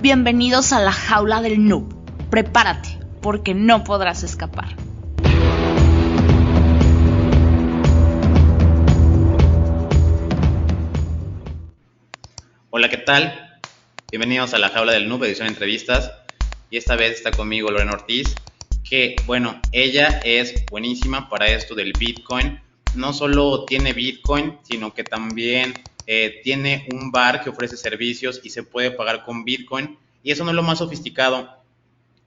Bienvenidos a la jaula del noob. Prepárate, porque no podrás escapar. Hola, ¿qué tal? Bienvenidos a la jaula del noob, edición de entrevistas. Y esta vez está conmigo Lorena Ortiz, que, bueno, ella es buenísima para esto del Bitcoin. No solo tiene Bitcoin, sino que también tiene un bar que ofrece servicios y se puede pagar con Bitcoin. Y eso no es lo más sofisticado.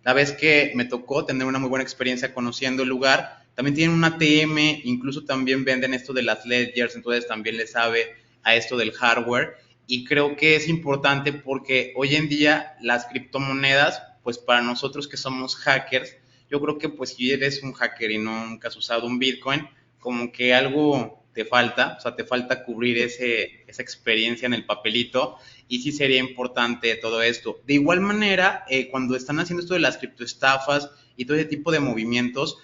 La vez que me tocó tener una muy buena experiencia conociendo el lugar, también tienen un ATM, incluso también venden esto de las ledgers, entonces también le sabe a esto del hardware. Y creo que es importante porque hoy en día las criptomonedas, pues para nosotros que somos hackers, yo creo que pues si eres un hacker y nunca has usado un Bitcoin, como que algo te falta, o sea, te falta cubrir esa experiencia en el papelito, y sí sería importante todo esto. De igual manera, cuando están haciendo esto de las criptoestafas y todo ese tipo de movimientos,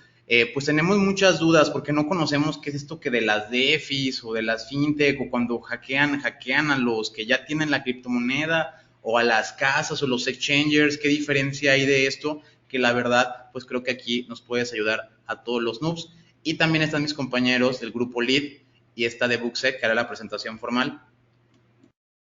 pues tenemos muchas dudas porque no conocemos qué es esto que de las DeFis o de las fintech, o cuando hackean a los que ya tienen la criptomoneda, o a las casas o los exchangers, qué diferencia hay de esto, que la verdad, pues creo que aquí nos puedes ayudar a todos los noobs. Y también están mis compañeros del grupo Lead y está de Booksec, que hará la presentación formal.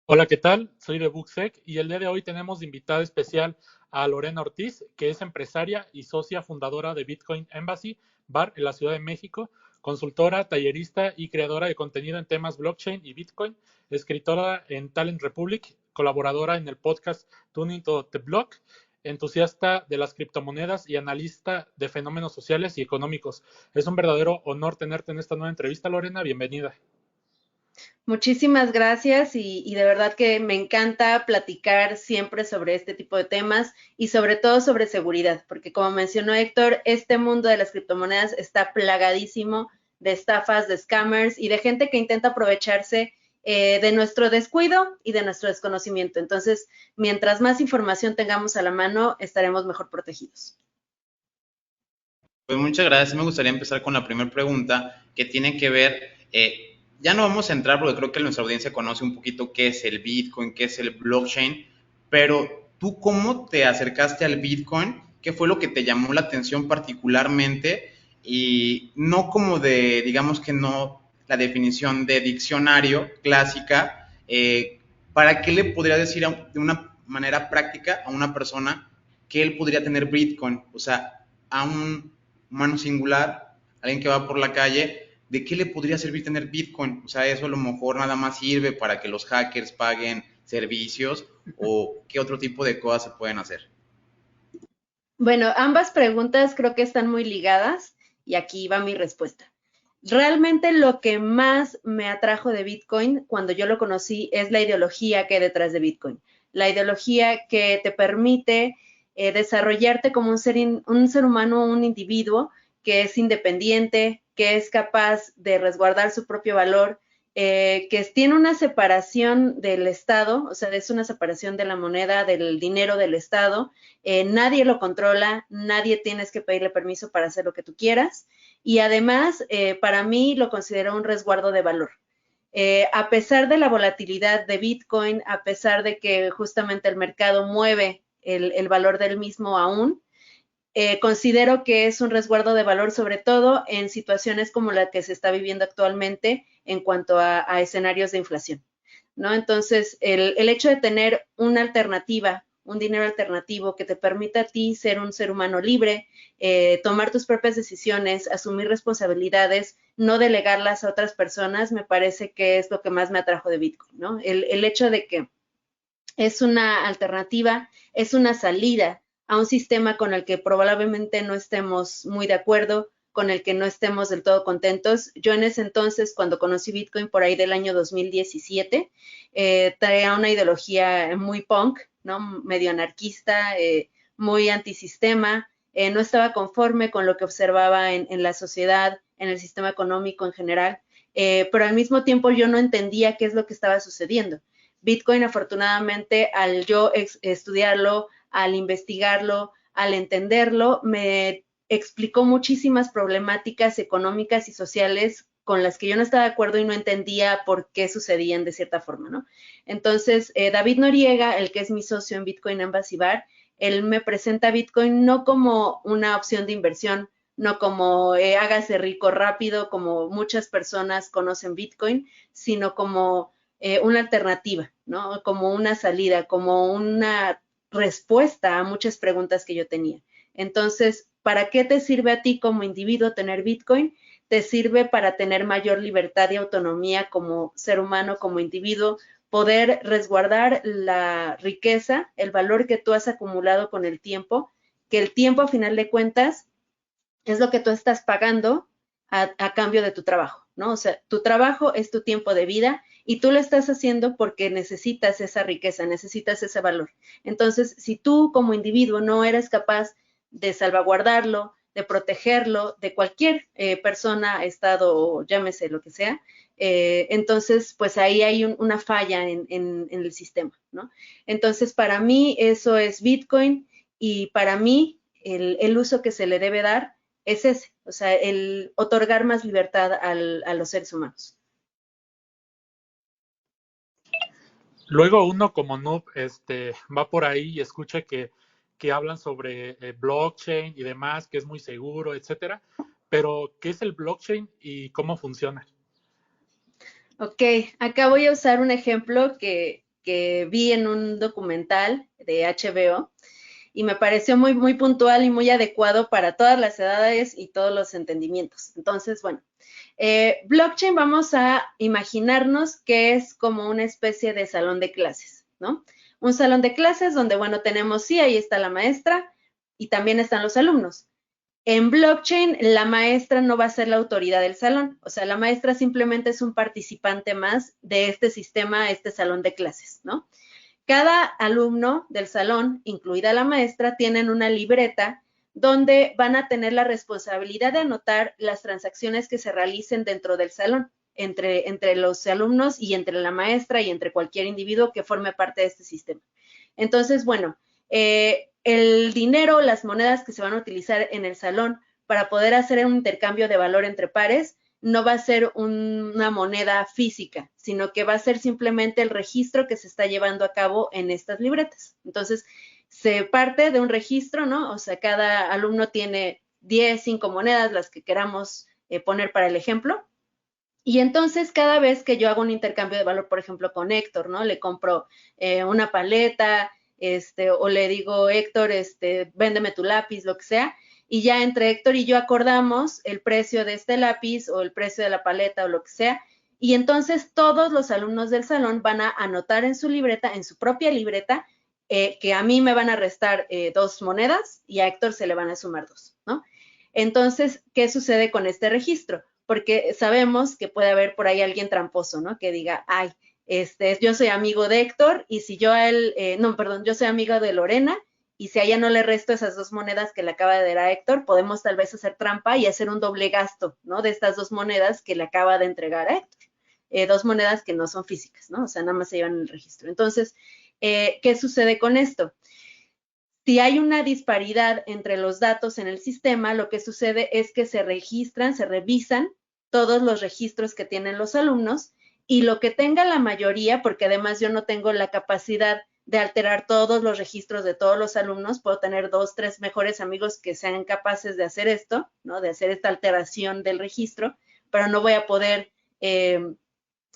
Hola, ¿qué tal? Soy de Booksec y el día de hoy tenemos de invitada especial a Lorena Ortiz, que es empresaria y socia fundadora de Bitcoin Embassy Bar en la Ciudad de México, consultora, tallerista y creadora de contenido en temas blockchain y Bitcoin, escritora en Talent Republic, colaboradora en el podcast Tuning to the Block, entusiasta de las criptomonedas y analista de fenómenos sociales y económicos. Es un verdadero honor tenerte en esta nueva entrevista, Lorena. Bienvenida. Muchísimas gracias y de verdad que me encanta platicar siempre sobre este tipo de temas y sobre todo sobre seguridad, porque como mencionó Héctor, este mundo de las criptomonedas está plagadísimo de estafas, de scammers y de gente que intenta aprovecharse de nuestro descuido y de nuestro desconocimiento. Entonces, mientras más información tengamos a la mano, estaremos mejor protegidos. Pues muchas gracias. Me gustaría empezar con la primera pregunta que tiene que ver, ya no vamos a entrar porque creo que nuestra audiencia conoce un poquito qué es el Bitcoin, qué es el blockchain, pero tú cómo te acercaste al Bitcoin, qué fue lo que te llamó la atención particularmente, y no como de, digamos que no la definición de diccionario clásica, ¿para qué le podría decir de una manera práctica a una persona que él podría tener Bitcoin? O sea, a un humano singular, alguien que va por la calle, ¿de qué le podría servir tener Bitcoin? O sea, eso a lo mejor nada más sirve para que los hackers paguen servicios, o qué otro tipo de cosas se pueden hacer. Bueno, ambas preguntas creo que están muy ligadas y aquí va mi respuesta. Realmente lo que más me atrajo de Bitcoin cuando yo lo conocí es la ideología que hay detrás de Bitcoin. La ideología que te permite desarrollarte como un ser humano, un individuo que es independiente, que es capaz de resguardar su propio valor, que tiene una separación del Estado, o sea, es una separación de la moneda, del dinero del Estado. Nadie lo controla, nadie tienes que pedirle permiso para hacer lo que tú quieras. Y además, para mí lo considero un resguardo de valor. A pesar de la volatilidad de Bitcoin, a pesar de que justamente el mercado mueve el valor del mismo aún, considero que es un resguardo de valor, sobre todo en situaciones como la que se está viviendo actualmente en cuanto a escenarios de inflación, ¿no? Entonces, el hecho de tener una alternativa, un dinero alternativo que te permita a ti ser un ser humano libre, tomar tus propias decisiones, asumir responsabilidades, no delegarlas a otras personas, me parece que es lo que más me atrajo de Bitcoin, ¿no? El hecho de que es una alternativa, es una salida a un sistema con el que probablemente no estemos muy de acuerdo, con el que no estemos del todo contentos. Yo en ese entonces, cuando conocí Bitcoin por ahí del año 2017, traía una ideología muy punk, ¿no? Medio anarquista, muy antisistema, no estaba conforme con lo que observaba en la sociedad, en el sistema económico en general, pero al mismo tiempo yo no entendía qué es lo que estaba sucediendo. Bitcoin, afortunadamente, al yo estudiarlo, al investigarlo, al entenderlo, me explicó muchísimas problemáticas económicas y sociales con las que yo no estaba de acuerdo y no entendía por qué sucedían de cierta forma, ¿no? Entonces, David Noriega, el que es mi socio en Bitcoin Embassy Bar, él me presenta Bitcoin no como una opción de inversión, no como hágase rico rápido, como muchas personas conocen Bitcoin, sino como una alternativa, ¿no? Como una salida, como una respuesta a muchas preguntas que yo tenía. Entonces, ¿para qué te sirve a ti como individuo tener Bitcoin? Te sirve para tener mayor libertad y autonomía como ser humano, como individuo, poder resguardar la riqueza, el valor que tú has acumulado con el tiempo, que el tiempo a final de cuentas es lo que tú estás pagando a cambio de tu trabajo, ¿no? O sea, tu trabajo es tu tiempo de vida y tú lo estás haciendo porque necesitas esa riqueza, necesitas ese valor. Entonces, si tú como individuo no eres capaz de salvaguardarlo, de protegerlo de cualquier persona, estado o llámese lo que sea, entonces pues ahí hay una falla en el sistema, ¿no? Entonces para mí eso es Bitcoin y para mí el uso que se le debe dar es ese, o sea, el otorgar más libertad a los seres humanos. Luego uno como noob va por ahí y escucha que hablan sobre blockchain y demás, que es muy seguro, etcétera. Pero, ¿qué es el blockchain y cómo funciona? Ok, acá voy a usar un ejemplo que vi en un documental de HBO y me pareció muy, muy puntual y muy adecuado para todas las edades y todos los entendimientos. Entonces, bueno, blockchain vamos a imaginarnos que es como una especie de salón de clases, ¿no? Un salón de clases donde, bueno, tenemos, sí, ahí está la maestra y también están los alumnos. En blockchain, la maestra no va a ser la autoridad del salón, o sea, la maestra simplemente es un participante más de este sistema, este salón de clases, ¿no? Cada alumno del salón, incluida la maestra, tienen una libreta donde van a tener la responsabilidad de anotar las transacciones que se realicen dentro del salón, entre los alumnos y entre la maestra y entre cualquier individuo que forme parte de este sistema. Entonces, bueno, el dinero, las monedas que se van a utilizar en el salón para poder hacer un intercambio de valor entre pares, no va a ser una moneda física, sino que va a ser simplemente el registro que se está llevando a cabo en estas libretas. Entonces, se parte de un registro, ¿no? O sea, cada alumno tiene 10, 5 monedas, las que queramos poner para el ejemplo. Y entonces, cada vez que yo hago un intercambio de valor, por ejemplo, con Héctor, ¿no? Le compro una paleta, o le digo, Héctor, véndeme tu lápiz, lo que sea, y ya entre Héctor y yo acordamos el precio de este lápiz o el precio de la paleta o lo que sea, y entonces todos los alumnos del salón van a anotar en su libreta, en su propia libreta, que a mí me van a restar 2 monedas y a Héctor se le van a sumar 2, ¿no? Entonces, ¿qué sucede con este registro? Porque sabemos que puede haber por ahí alguien tramposo, ¿no? Que diga, ay, yo soy amigo de Héctor y si yo a él, no, perdón, yo soy amiga de Lorena y si a ella no le resto esas 2 monedas que le acaba de dar a Héctor, podemos tal vez hacer trampa y hacer un doble gasto, ¿no? De estas 2 monedas que le acaba de entregar a Héctor. 2 monedas que no son físicas, ¿no? O sea, nada más se llevan en el registro. Entonces, ¿qué sucede con esto? Si hay una disparidad entre los datos en el sistema, lo que sucede es que se registran, se revisan todos los registros que tienen los alumnos y lo que tenga la mayoría, porque además yo no tengo la capacidad de alterar todos los registros de todos los alumnos, puedo tener 2, 3 mejores amigos que sean capaces de hacer esto, ¿no? De hacer esta alteración del registro, pero no voy a poder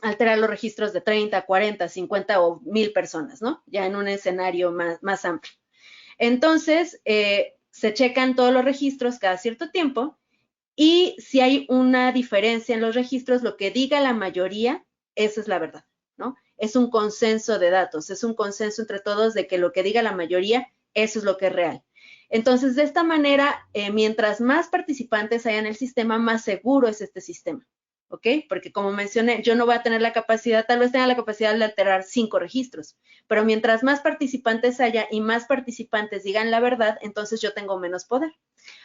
alterar los registros de 30, 40, 50 o 1000 personas, ¿no? Ya en un escenario más amplio. Entonces, se checan todos los registros cada cierto tiempo y si hay una diferencia en los registros, lo que diga la mayoría, esa es la verdad, ¿no? Es un consenso de datos, es un consenso entre todos de que lo que diga la mayoría, eso es lo que es real. Entonces, de esta manera, mientras más participantes haya en el sistema, más seguro es este sistema. ¿Ok? Porque como mencioné, yo no voy a tener la capacidad, tal vez tenga la capacidad de alterar 5 registros, pero mientras más participantes haya y más participantes digan la verdad, entonces yo tengo menos poder.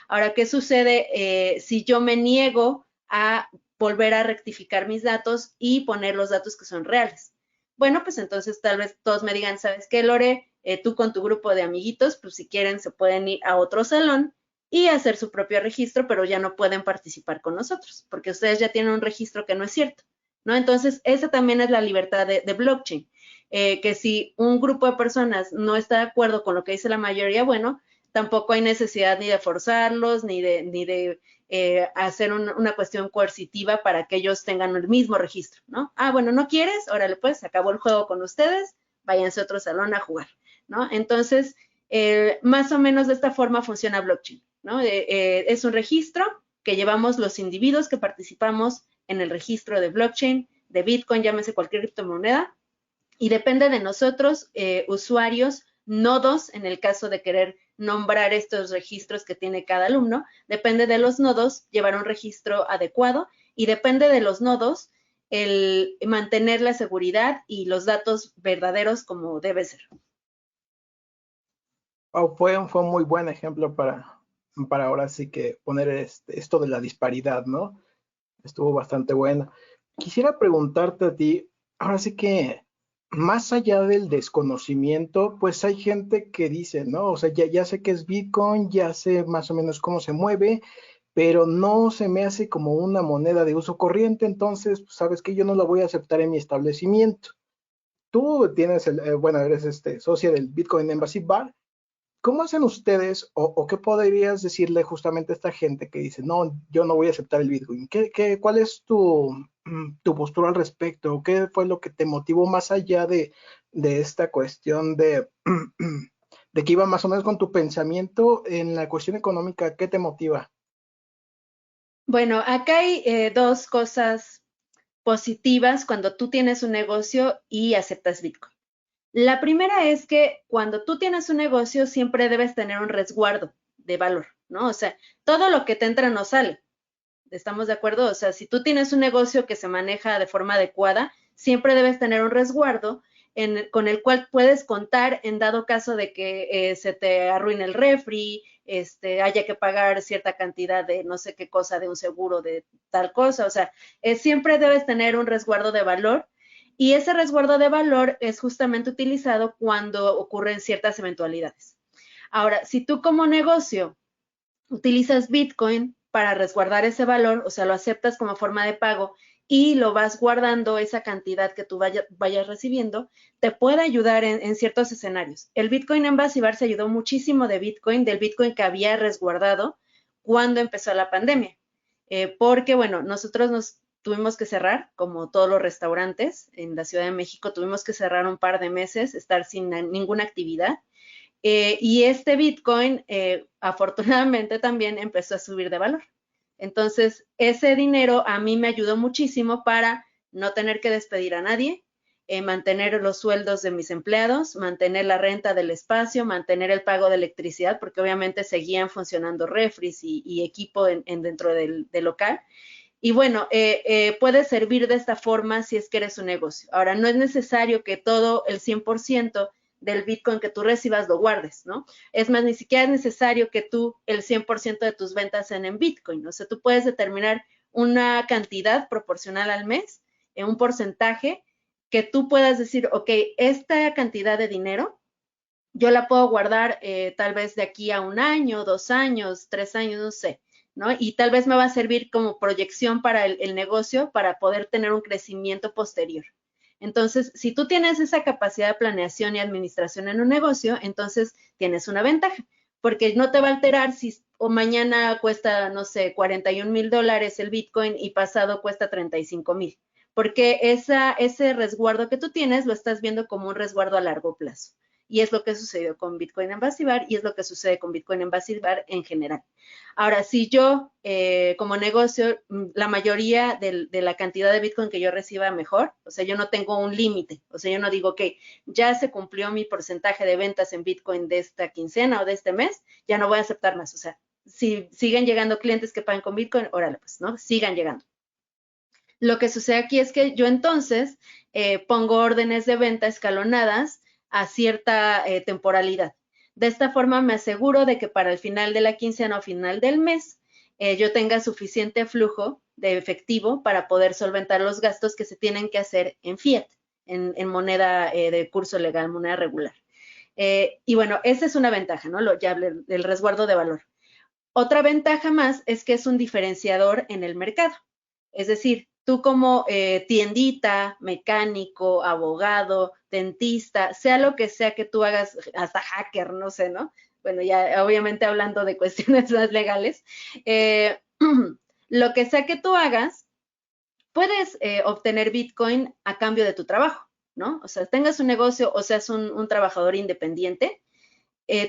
Ahora, ¿qué sucede si yo me niego a volver a rectificar mis datos y poner los datos que son reales? Bueno, pues entonces tal vez todos me digan, ¿sabes qué, Lore? Tú con tu grupo de amiguitos, pues si quieren se pueden ir a otro salón y hacer su propio registro, pero ya no pueden participar con nosotros, porque ustedes ya tienen un registro que no es cierto, ¿no? Entonces, esa también es la libertad de blockchain, que si un grupo de personas no está de acuerdo con lo que dice la mayoría, bueno, tampoco hay necesidad ni de forzarlos, ni de hacer una cuestión coercitiva para que ellos tengan el mismo registro, ¿no? Ah, bueno, ¿no quieres? Órale, pues, se acabó el juego con ustedes, váyanse a otro salón a jugar, ¿no? Entonces, más o menos de esta forma funciona blockchain, ¿no? Es un registro que llevamos los individuos que participamos en el registro de blockchain, de Bitcoin, llámese cualquier criptomoneda, y depende de nosotros, usuarios, nodos, en el caso de querer nombrar estos registros que tiene cada alumno, depende de los nodos llevar un registro adecuado y depende de los nodos el mantener la seguridad y los datos verdaderos como debe ser. Oh, fue un muy buen ejemplo para ahora sí que poner esto de la disparidad, ¿no? Estuvo bastante bueno. Quisiera preguntarte a ti, ahora sí que más allá del desconocimiento, pues hay gente que dice, ¿no? O sea, ya sé que es Bitcoin, ya sé más o menos cómo se mueve, pero no se me hace como una moneda de uso corriente, entonces, pues, sabes que yo no la voy a aceptar en mi establecimiento. Tú tienes, bueno, eres socia del Bitcoin Embassy Bar. ¿Cómo hacen ustedes o qué podrías decirle justamente a esta gente que dice, no, yo no voy a aceptar el Bitcoin? ¿Cuál es tu postura al respecto? ¿Qué fue lo que te motivó más allá de esta cuestión de que iba más o menos con tu pensamiento en la cuestión económica? ¿Qué te motiva? Bueno, acá hay dos cosas positivas cuando tú tienes un negocio y aceptas Bitcoin. La primera es que cuando tú tienes un negocio siempre debes tener un resguardo de valor, ¿no? O sea, todo lo que te entra no sale. ¿Estamos de acuerdo? O sea, si tú tienes un negocio que se maneja de forma adecuada, siempre debes tener un resguardo con el cual puedes contar en dado caso de que se te arruine el refri, haya que pagar cierta cantidad de no sé qué cosa, de un seguro de tal cosa. O sea, siempre debes tener un resguardo de valor y ese resguardo de valor es justamente utilizado cuando ocurren ciertas eventualidades. Ahora, si tú como negocio utilizas Bitcoin para resguardar ese valor, o sea, lo aceptas como forma de pago y lo vas guardando esa cantidad que tú vayas recibiendo, te puede ayudar en ciertos escenarios. El Bitcoin Embassy Bar se ayudó muchísimo del Bitcoin que había resguardado cuando empezó la pandemia. Porque, bueno, nosotros nos tuvimos que cerrar, como todos los restaurantes en la Ciudad de México, tuvimos que cerrar un par de meses, estar sin ninguna actividad. Y este Bitcoin, afortunadamente, también empezó a subir de valor. Entonces, ese dinero a mí me ayudó muchísimo para no tener que despedir a nadie, mantener los sueldos de mis empleados, mantener la renta del espacio, mantener el pago de electricidad, porque obviamente seguían funcionando refris y equipo dentro del local. Y bueno, puede servir de esta forma si es que eres un negocio. Ahora, no es necesario que todo el 100% del Bitcoin que tú recibas lo guardes, ¿no? Es más, ni siquiera es necesario que tú el 100% de tus ventas sean en Bitcoin. O sea, tú puedes determinar una cantidad proporcional al mes, en un porcentaje, que tú puedas decir, ok, esta cantidad de dinero yo la puedo guardar tal vez de aquí a 1 año, 2 años, 3 años, no sé, ¿no? Y tal vez me va a servir como proyección para el negocio para poder tener un crecimiento posterior. Entonces, si tú tienes esa capacidad de planeación y administración en un negocio, entonces tienes una ventaja, porque no te va a alterar si o mañana cuesta, no sé, $41,000 el Bitcoin y pasado cuesta 35,000, porque ese resguardo que tú tienes lo estás viendo como un resguardo a largo plazo. Y es lo que sucedió con Bitcoin Embassy Bar y es lo que sucede con Bitcoin Embassy Bar en general. Ahora, si yo como negocio, la mayoría de la cantidad de Bitcoin que yo reciba mejor, o sea, yo no tengo un límite, o sea, yo no digo que ya se cumplió mi porcentaje de ventas en Bitcoin de esta quincena o de este mes, ya no voy a aceptar más, o sea, si siguen llegando clientes que pagan con Bitcoin, órale, pues, ¿no? Sigan llegando. Lo que sucede aquí es que yo entonces pongo órdenes de venta escalonadas a cierta temporalidad. De esta forma me aseguro de que para el final de la quincena o final del mes yo tenga suficiente flujo de efectivo para poder solventar los gastos que se tienen que hacer en fiat, en moneda de curso legal, moneda regular. Y bueno, esa es una ventaja, ¿no? Ya hablé del resguardo de valor. Otra ventaja más es que es un diferenciador en el mercado. Es decir, tú como tiendita, mecánico, abogado, dentista, sea lo que sea que tú hagas, hasta hacker, no sé, ¿no? Bueno, ya obviamente hablando de cuestiones más legales, lo que sea que tú hagas, puedes obtener Bitcoin a cambio de tu trabajo, ¿no? O sea, tengas un negocio o seas un trabajador independiente,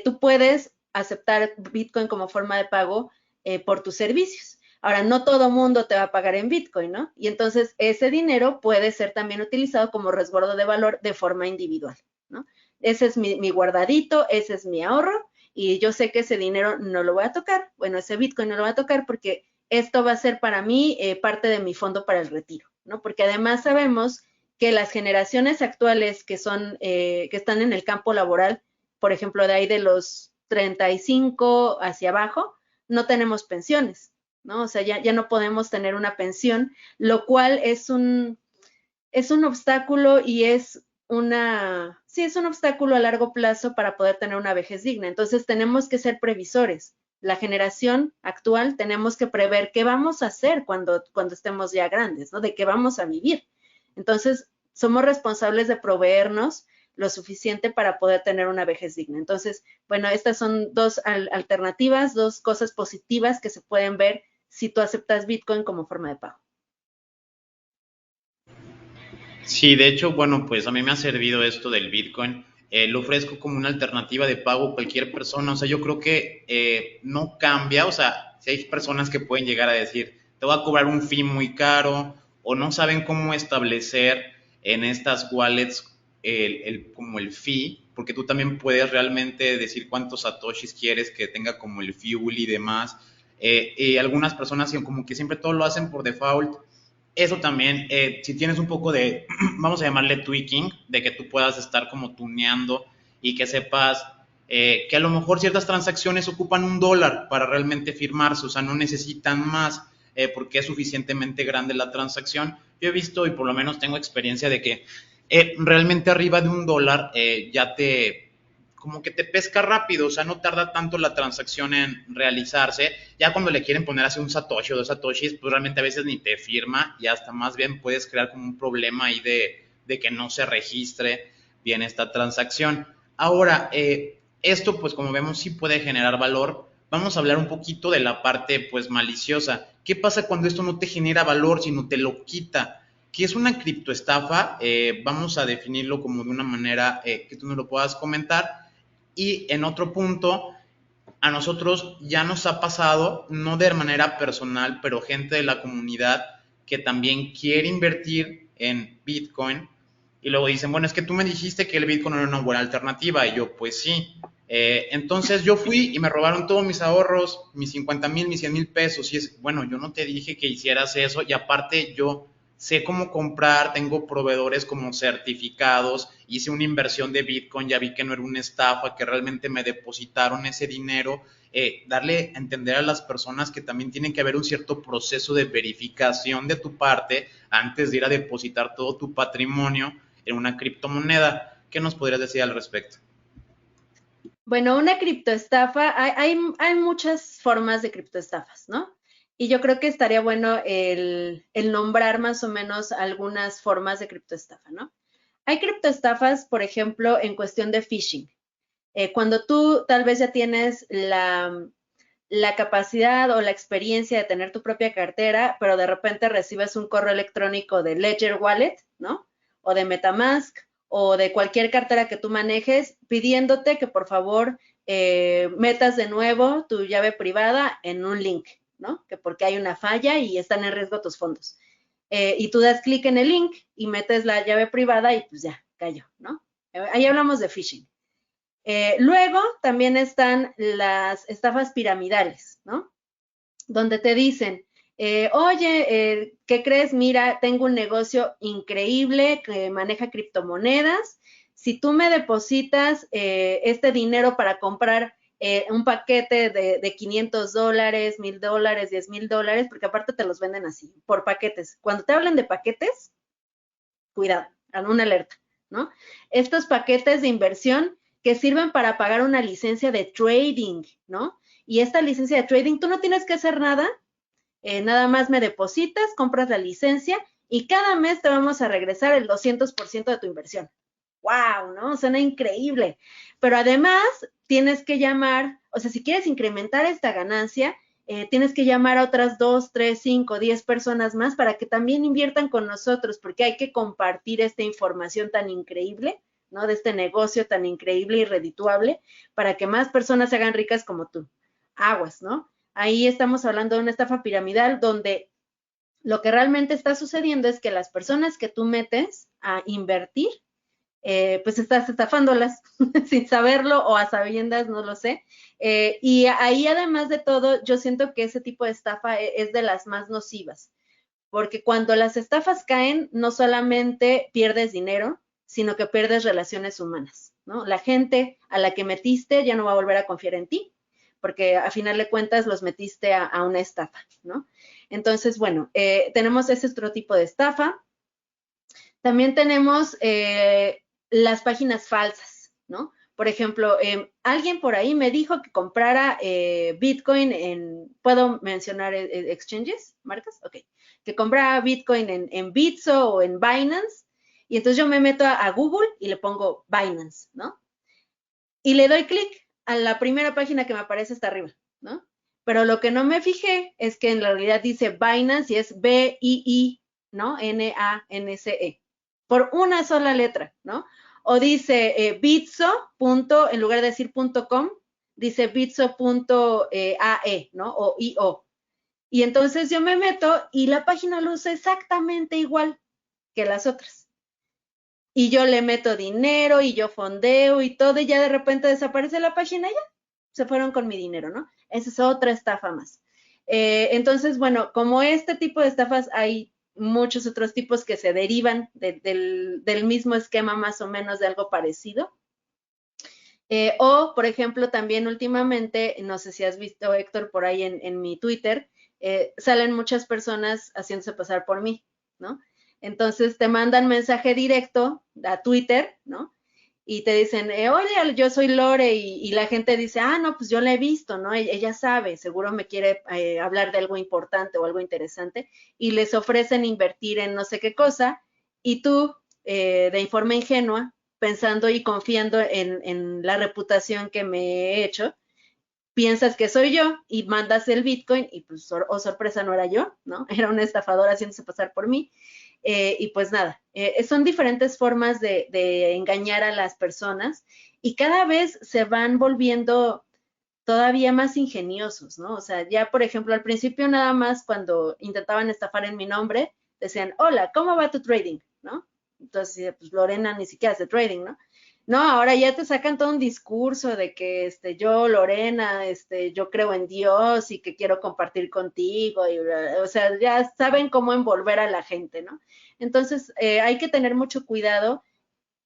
tú puedes aceptar Bitcoin como forma de pago por tus servicios. Ahora, no todo mundo te va a pagar en Bitcoin, ¿no? Y entonces ese dinero puede ser también utilizado como resguardo de valor de forma individual, ¿no? Ese es mi guardadito, ese es mi ahorro, y yo sé que ese dinero no lo voy a tocar, bueno, ese Bitcoin no lo voy a tocar porque esto va a ser para mí parte de mi fondo para el retiro, ¿no? Porque además sabemos que las generaciones actuales que están en el campo laboral, por ejemplo, de ahí de los 35 hacia abajo, no tenemos pensiones, ¿no? O sea, ya no podemos tener una pensión, lo cual es un obstáculo y es un obstáculo a largo plazo para poder tener una vejez digna. Entonces, tenemos que ser previsores. La generación actual tenemos que prever qué vamos a hacer cuando estemos ya grandes, ¿no? De qué vamos a vivir. Entonces, somos responsables de proveernos lo suficiente para poder tener una vejez digna. Entonces, bueno, estas son dos alternativas, dos cosas positivas que se pueden ver si tú aceptas Bitcoin como forma de pago. Sí, de hecho, bueno, pues a mí me ha servido esto del Bitcoin. Lo ofrezco como una alternativa de pago a cualquier persona. O sea, yo creo que no cambia. O sea, si hay personas que pueden llegar a decir, te voy a cobrar un fee muy caro, o no saben cómo establecer en estas wallets como el fee, porque tú también puedes realmente decir cuántos satoshis quieres que tenga como el fuel y demás. Y algunas personas como que siempre todo lo hacen por default. Eso también, si tienes un poco de, vamos a llamarle tweaking, de que tú puedas estar como tuneando y que sepas que a lo mejor ciertas transacciones ocupan $1 para realmente firmarse, o sea, no necesitan más porque es suficientemente grande la transacción. Yo he visto y por lo menos tengo experiencia de que realmente arriba de $1 ya como que te pesca rápido, o sea, no tarda tanto la transacción en realizarse. Ya cuando le quieren poner así un satoshi o 2 satoshis, pues realmente a veces ni te firma y hasta más bien puedes crear como un problema ahí de que no se registre bien esta transacción. Ahora, esto pues como vemos sí puede generar valor. Vamos a hablar un poquito de la parte pues maliciosa. ¿Qué pasa cuando esto no te genera valor, sino te lo quita? ¿Qué es una criptoestafa? Vamos a definirlo como de una manera que tú nos lo puedas comentar. Y en otro punto, a nosotros ya nos ha pasado, no de manera personal, pero gente de la comunidad que también quiere invertir en Bitcoin y luego dicen, bueno, es que tú me dijiste que el Bitcoin era una buena alternativa y yo, pues sí. Entonces yo fui y me robaron todos mis ahorros, mis 50,000, mis 100,000 pesos y es, bueno, yo no te dije que hicieras eso y aparte yo sé cómo comprar, tengo proveedores como certificados, hice una inversión de Bitcoin, ya vi que no era una estafa, que realmente me depositaron ese dinero. Darle a entender a las personas que también tiene que haber un cierto proceso de verificación de tu parte antes de ir a depositar todo tu patrimonio en una criptomoneda. ¿Qué nos podrías decir al respecto? Bueno, una criptoestafa, hay muchas formas de criptoestafas, ¿no? Y yo creo que estaría bueno el nombrar más o menos algunas formas de criptoestafa, ¿no? Hay criptoestafas, por ejemplo, en cuestión de phishing. Cuando tú tal vez ya tienes la capacidad o la experiencia de tener tu propia cartera, pero de repente recibes un correo electrónico de Ledger Wallet, ¿no? O de MetaMask o de cualquier cartera que tú manejes, pidiéndote que por favor metas de nuevo tu llave privada en un link, ¿no? Que porque hay una falla y están en riesgo tus fondos. Y tú das clic en el link y metes la llave privada y pues ya, cayó, ¿no? Ahí hablamos de phishing. Luego también están las estafas piramidales, ¿no? Donde te dicen, oye, ¿qué crees? Mira, tengo un negocio increíble que maneja criptomonedas. Si tú me depositas este dinero para comprar un paquete de $500, $1,000, $10,000, porque aparte te los venden así, por paquetes. Cuando te hablan de paquetes, cuidado, una alerta, ¿no? Estos paquetes de inversión que sirven para pagar una licencia de trading, ¿no? Y esta licencia de trading, tú no tienes que hacer nada, nada más me depositas, compras la licencia y cada mes te vamos a regresar el 200% de tu inversión. ¡Wow! ¿No? Suena increíble. Pero además tienes que llamar, o sea, si quieres incrementar esta ganancia, tienes que llamar a otras 2, 3, 5, 10 personas más para que también inviertan con nosotros, porque hay que compartir esta información tan increíble, ¿no? De este negocio tan increíble y redituable, para que más personas se hagan ricas como tú. Aguas, ¿no? Ahí estamos hablando de una estafa piramidal donde lo que realmente está sucediendo es que las personas que tú metes a invertir, pues estás estafándolas sin saberlo o a sabiendas, no lo sé. Y ahí, además de todo, yo siento que ese tipo de estafa es de las más nocivas, porque cuando las estafas caen, no solamente pierdes dinero, sino que pierdes relaciones humanas, ¿no? La gente a la que metiste ya no va a volver a confiar en ti, porque a final de cuentas los metiste a una estafa, ¿no? Entonces, bueno, tenemos ese otro tipo de estafa. También tenemos las páginas falsas, ¿no? Por ejemplo, alguien por ahí me dijo que comprara Bitcoin en, ¿puedo mencionar exchanges, marcas? Ok, que comprara Bitcoin en Bitso o en Binance, y entonces yo me meto a Google y le pongo Binance, ¿no? Y le doy clic a la primera página que me aparece hasta arriba, ¿no? Pero lo que no me fijé es que en realidad dice Binance y es B-I-I, ¿no? N-A-N-C-E, por una sola letra, ¿no? O dice Bitso, en lugar de decir .com, dice Bitso.ae, ¿no? O I-O. Y entonces yo me meto y la página luce exactamente igual que las otras. Y yo le meto dinero y yo fondeo y todo, y ya de repente desaparece la página y ya se fueron con mi dinero, ¿no? Esa es otra estafa más. Entonces, bueno, como este tipo de estafas hay muchos otros tipos que se derivan del mismo esquema más o menos de algo parecido. O, por ejemplo, también últimamente, no sé si has visto, Héctor, por ahí en mi Twitter, salen muchas personas haciéndose pasar por mí, ¿no? Entonces te mandan mensaje directo a Twitter, ¿no? Y te dicen, oye, yo soy Lore, y la gente dice, ah, no, pues yo la he visto, ¿no? Ella sabe, seguro me quiere hablar de algo importante o algo interesante, y les ofrecen invertir en no sé qué cosa, y tú, de forma ingenua, pensando y confiando en la reputación que me he hecho, piensas que soy yo y mandas el Bitcoin y pues, oh sorpresa, no era yo, ¿no? Era una estafadora haciéndose pasar por mí. Y pues nada, son diferentes formas de engañar a las personas y cada vez se van volviendo todavía más ingeniosos, ¿no? O sea, ya por ejemplo, al principio nada más cuando intentaban estafar en mi nombre, decían, hola, ¿cómo va tu trading? ¿No? Entonces, pues Lorena ni siquiera hace trading, ¿no? No, ahora ya te sacan todo un discurso de que yo, Lorena, yo creo en Dios y que quiero compartir contigo, y, o sea, ya saben cómo envolver a la gente, ¿no? Entonces, hay que tener mucho cuidado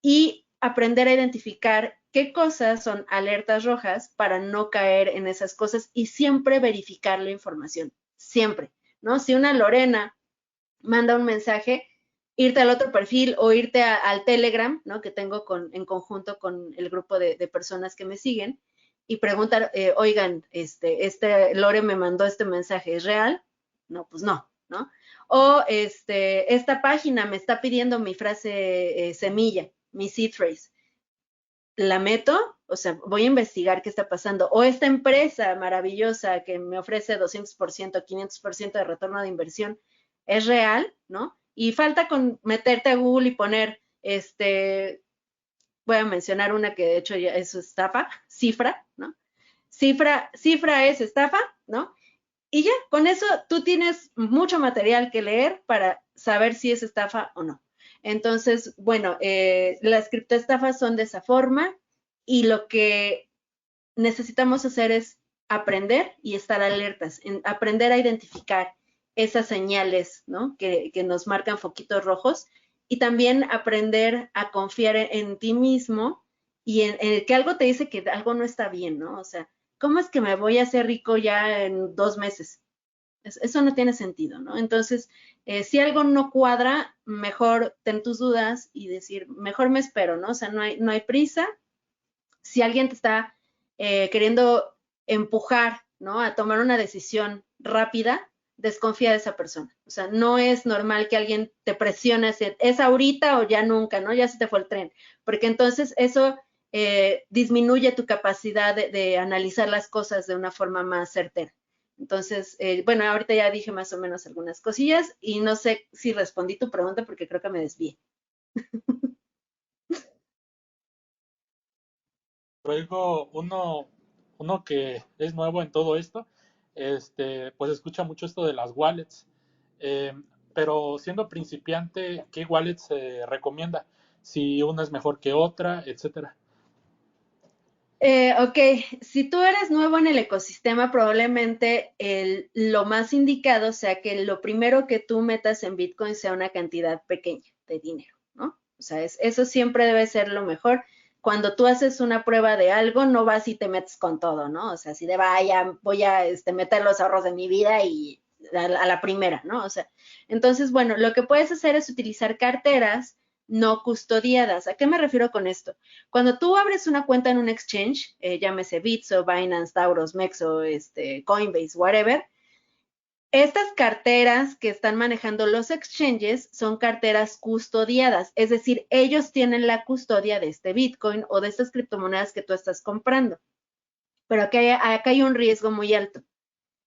y aprender a identificar qué cosas son alertas rojas para no caer en esas cosas y siempre verificar la información, siempre, ¿no? Si una Lorena manda un mensaje, irte al otro perfil o irte al Telegram, ¿no? Que tengo en conjunto con el grupo de personas que me siguen y preguntar, oigan, Lore me mandó este mensaje, ¿es real? No, pues no, ¿no? O esta página me está pidiendo mi frase semilla, mi seed phrase. La meto, o sea, voy a investigar qué está pasando. O esta empresa maravillosa que me ofrece 200%, 500% de retorno de inversión, ¿es real? ¿No? Y falta con meterte a Google y poner, voy a mencionar una que de hecho ya es estafa, Cifra, ¿no? Cifra es estafa, ¿no? Y ya, con eso tú tienes mucho material que leer para saber si es estafa o no. Entonces, bueno, las criptoestafas son de esa forma y lo que necesitamos hacer es aprender y estar alertas, aprender a identificar esas señales, ¿no? Que nos marcan foquitos rojos y también aprender a confiar en ti mismo y en que algo te dice que algo no está bien, ¿no? O sea, ¿cómo es que me voy a hacer rico ya en 2 meses? Eso no tiene sentido, ¿no? Entonces, si algo no cuadra, mejor ten tus dudas y decir, mejor me espero, ¿no? O sea, no hay prisa, si alguien te está queriendo empujar, ¿no?, a tomar una decisión rápida, desconfía de esa persona. O sea, no es normal que alguien te presione, es ahorita o ya nunca, ¿no? Ya se te fue el tren, porque entonces eso disminuye tu capacidad de analizar las cosas de una forma más certera. Entonces, bueno, ahorita ya dije más o menos algunas cosillas y no sé si respondí tu pregunta porque creo que me desvié. Luego, uno que es nuevo en todo esto, pues escucha mucho esto de las wallets. Eh, pero siendo principiante, ¿qué wallet se recomienda? Si una es mejor que otra, etcétera. Ok, si tú eres nuevo en el ecosistema, probablemente lo más indicado sea que lo primero que tú metas en Bitcoin sea una cantidad pequeña de dinero, ¿no? O sea, eso siempre debe ser lo mejor. Cuando tú haces una prueba de algo, no vas y te metes con todo, ¿no? O sea, si de vaya, voy a meter los ahorros de mi vida y a la primera, ¿no? O sea, entonces, bueno, lo que puedes hacer es utilizar carteras no custodiadas. ¿A qué me refiero con esto? Cuando tú abres una cuenta en un exchange, llámese Bitso, Binance, Tauros, Mexo, Coinbase, whatever, estas carteras que están manejando los exchanges son carteras custodiadas, es decir, ellos tienen la custodia de este Bitcoin o de estas criptomonedas que tú estás comprando. Pero acá hay un riesgo muy alto.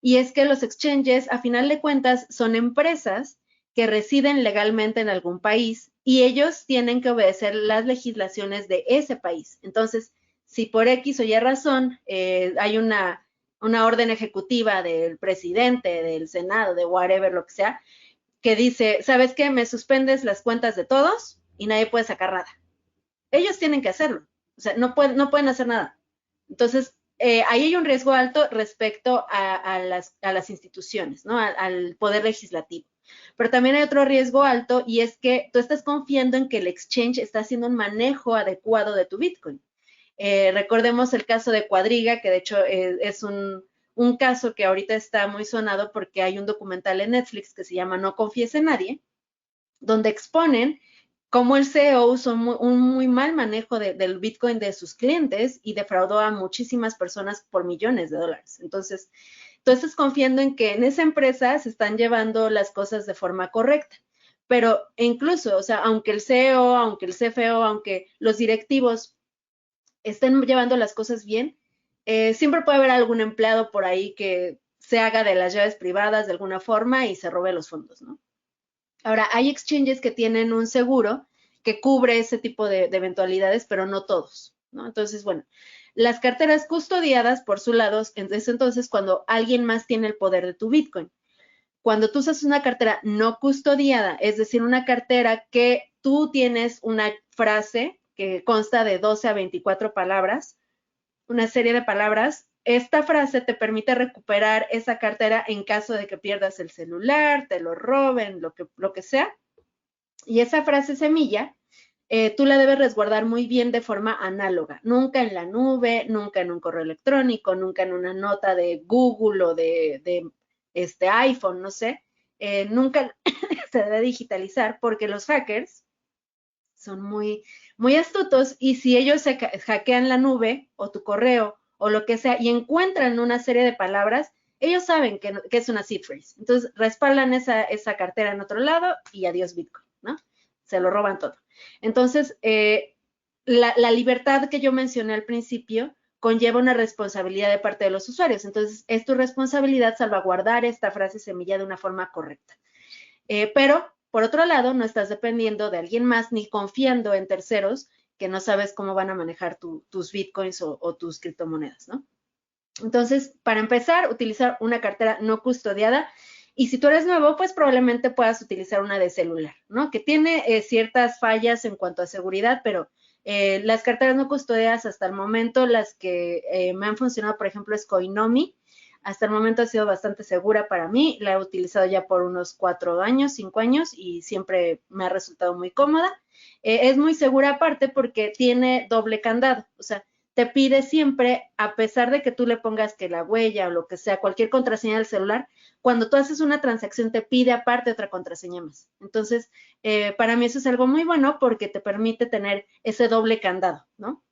Y es que los exchanges, a final de cuentas, son empresas que residen legalmente en algún país y ellos tienen que obedecer las legislaciones de ese país. Entonces, si por X o Y razón hay una orden ejecutiva del presidente, del Senado, de whatever, lo que sea, que dice, ¿sabes qué? Me suspendes las cuentas de todos y nadie puede sacar nada. Ellos tienen que hacerlo. O sea, no pueden hacer nada. Entonces, ahí hay un riesgo alto respecto a las instituciones, ¿no? Al poder legislativo. Pero también hay otro riesgo alto y es que tú estás confiando en que el exchange está haciendo un manejo adecuado de tu Bitcoin. Recordemos el caso de Quadriga, que de hecho es un caso que ahorita está muy sonado porque hay un documental en Netflix que se llama No confíes en nadie, donde exponen cómo el CEO usó un muy mal manejo del Bitcoin de sus clientes y defraudó a muchísimas personas por millones de dólares. Entonces, tú estás confiando en que en esa empresa se están llevando las cosas de forma correcta. Pero incluso, o sea, aunque el CEO, aunque el CFO, aunque los directivos estén llevando las cosas bien, siempre puede haber algún empleado por ahí que se haga de las llaves privadas de alguna forma y se robe los fondos, ¿no? Ahora, hay exchanges que tienen un seguro que cubre ese tipo de eventualidades, pero no todos, ¿no? Entonces, bueno, las carteras custodiadas, por su lado, es entonces cuando alguien más tiene el poder de tu Bitcoin. Cuando tú usas una cartera no custodiada, es decir, una cartera que tú tienes una frase que consta de 12 a 24 palabras, una serie de palabras, esta frase te permite recuperar esa cartera en caso de que pierdas el celular, te lo roben, lo que sea. Y esa frase semilla, tú la debes resguardar muy bien de forma análoga, nunca en la nube, nunca en un correo electrónico, nunca en una nota de Google o de iPhone, no sé. Nunca se debe digitalizar porque los hackers son muy, muy astutos y si ellos hackean la nube o tu correo o lo que sea y encuentran una serie de palabras, ellos saben que es una seed phrase. Entonces, respaldan esa cartera en otro lado y adiós Bitcoin, ¿no? Se lo roban todo. Entonces, la libertad que yo mencioné al principio conlleva una responsabilidad de parte de los usuarios. Entonces, es tu responsabilidad salvaguardar esta frase semilla de una forma correcta. Pero, por otro lado, no estás dependiendo de alguien más ni confiando en terceros que no sabes cómo van a manejar tus bitcoins o tus criptomonedas, ¿no? Entonces, para empezar, utilizar una cartera no custodiada. Y si tú eres nuevo, pues probablemente puedas utilizar una de celular, ¿no? Que tiene ciertas fallas en cuanto a seguridad, pero las carteras no custodiadas hasta el momento, las que me han funcionado, por ejemplo, es Coinomi. Hasta el momento ha sido bastante segura para mí. La he utilizado ya por unos 4 años, 5 años y siempre me ha resultado muy cómoda. Es muy segura aparte porque tiene doble candado. O sea, te pide siempre, a pesar de que tú le pongas que la huella o lo que sea, cualquier contraseña del celular, cuando tú haces una transacción te pide aparte otra contraseña más. Entonces, para mí eso es algo muy bueno porque te permite tener ese doble candado, ¿no?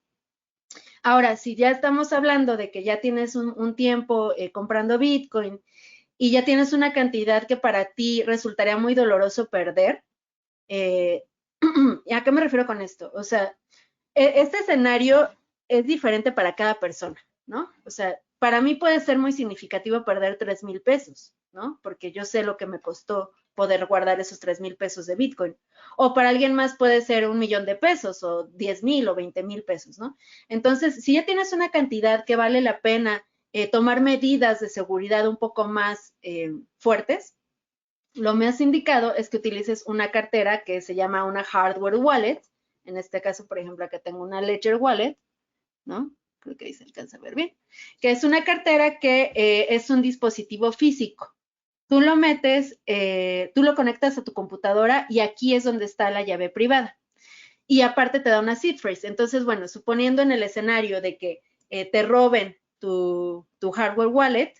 Ahora, si ya estamos hablando de que ya tienes un tiempo comprando Bitcoin y ya tienes una cantidad que para ti resultaría muy doloroso perder, ¿y a qué me refiero con esto? O sea, este escenario es diferente para cada persona, ¿no? O sea, para mí puede ser muy significativo perder 3,000 pesos, ¿no? Porque yo sé lo que me costó poder guardar esos 3,000 pesos de Bitcoin. O para alguien más puede ser 1,000,000 de pesos, o 10,000 o 20,000 pesos, ¿no? Entonces, si ya tienes una cantidad que vale la pena tomar medidas de seguridad un poco más fuertes, lo más indicado es que utilices una cartera que se llama una hardware wallet. En este caso, por ejemplo, acá tengo una Ledger Wallet, ¿no? Creo que ahí se alcanza a ver bien. Que es una cartera que es un dispositivo físico. Tú lo metes, tú lo conectas a tu computadora y aquí es donde está la llave privada. Y aparte te da una seed phrase. Entonces, bueno, suponiendo en el escenario de que te roben tu hardware wallet,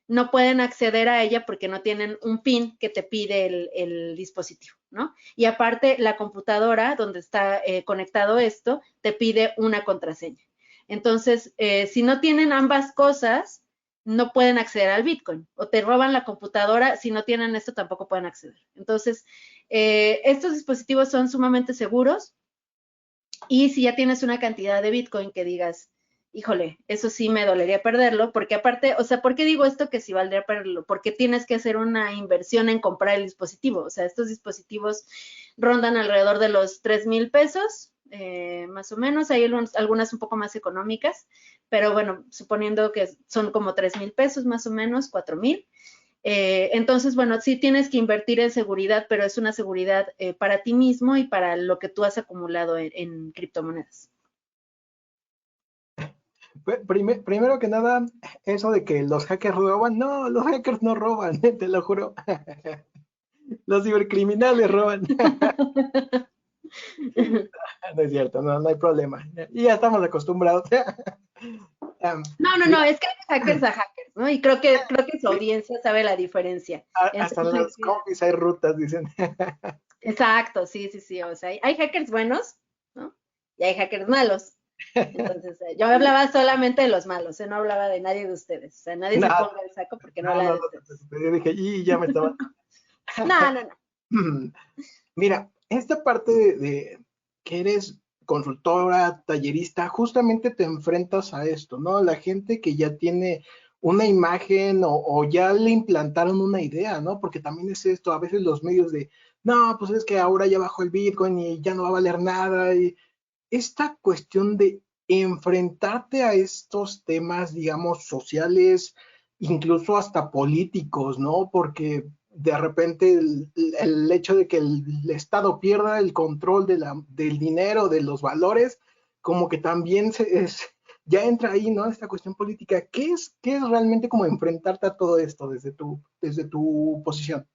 no pueden acceder a ella porque no tienen un PIN que te pide el dispositivo, ¿no? Y aparte, la computadora donde está conectado esto, te pide una contraseña. Entonces, si no tienen ambas cosas, no pueden acceder al Bitcoin. O te roban la computadora, si no tienen esto, tampoco pueden acceder. Entonces, estos dispositivos son sumamente seguros. Y si ya tienes una cantidad de Bitcoin que digas, híjole, eso sí me dolería perderlo, porque aparte, o sea, ¿por qué digo esto que si valdría perderlo? Porque tienes que hacer una inversión en comprar el dispositivo. O sea, estos dispositivos rondan alrededor de los 3,000 pesos, más o menos. Hay algunas un poco más económicas, pero bueno, suponiendo que son como 3,000 pesos más o menos, 4,000. Entonces, bueno, sí tienes que invertir en seguridad, pero es una seguridad para ti mismo y para lo que tú has acumulado en criptomonedas. Primero que nada, eso de que los hackers roban, no, los hackers no roban, te lo juro. Los cibercriminales roban. No es cierto, no, no hay problema. Y ya estamos acostumbrados. No, es que hay hackers a hackers, ¿no? Y creo que su audiencia sabe la diferencia. Hasta en los copies hay rutas, dicen. Exacto, sí. O sea, hay hackers buenos, ¿no? Y hay hackers malos. Entonces, yo hablaba solamente de los malos, no hablaba de nadie de ustedes. O sea, nadie se ponga el saco porque no hablaba de ustedes. Yo dije, y ya me estaba. No. Mira, esta parte de que eres consultora, tallerista, justamente te enfrentas a esto, ¿no? La gente que ya tiene una imagen o ya le implantaron una idea, ¿no? Porque también es esto, a veces los medios de, no, pues es que ahora ya bajó el Bitcoin y ya no va a valer nada. Y esta cuestión de enfrentarte a estos temas, digamos, sociales, incluso hasta políticos, ¿no? Porque de repente el hecho de que el Estado pierda el control del dinero, de los valores, como que también ya entra ahí, ¿no? Esta cuestión política. ¿Qué es realmente como enfrentarte a todo esto desde tu posición?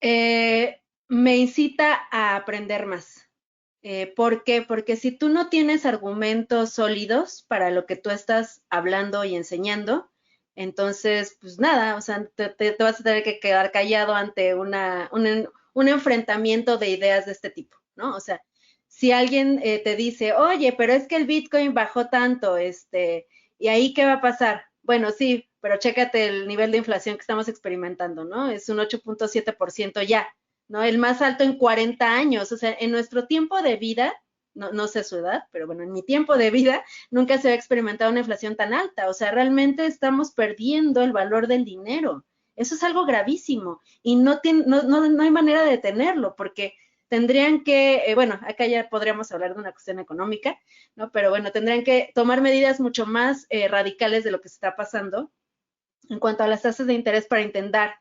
Me incita a aprender más. ¿Por qué? Porque si tú no tienes argumentos sólidos para lo que tú estás hablando y enseñando, entonces, pues nada, o sea, te vas a tener que quedar callado ante un enfrentamiento de ideas de este tipo, ¿no? O sea, si alguien te dice, oye, pero es que el Bitcoin bajó tanto, ¿y ahí qué va a pasar? Bueno, sí, pero chécate el nivel de inflación que estamos experimentando, ¿no? Es un 8,7% ya, ¿no? El más alto en 40 años. O sea, en nuestro tiempo de vida, no sé su edad, pero bueno, en mi tiempo de vida nunca se había experimentado una inflación tan alta. O sea, realmente estamos perdiendo el valor del dinero. Eso es algo gravísimo y no hay manera de detenerlo porque tendrían que, bueno, acá ya podríamos hablar de una cuestión económica, ¿no? Pero bueno, tendrían que tomar medidas mucho más radicales de lo que se está pasando en cuanto a las tasas de interés para intentar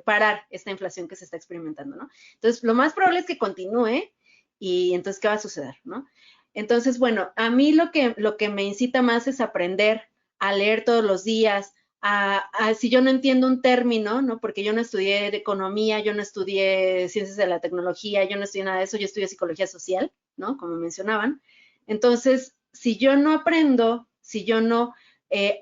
parar esta inflación que se está experimentando, ¿no? Entonces, lo más probable es que continúe y entonces, ¿qué va a suceder, no? Entonces, bueno, a mí lo que me incita más es aprender a leer todos los días, si yo no entiendo un término, ¿no? Porque yo no estudié de economía, yo no estudié ciencias de la tecnología, yo no estudié nada de eso, yo estudié psicología social, ¿no? Como mencionaban. Entonces, si yo no aprendo, si yo no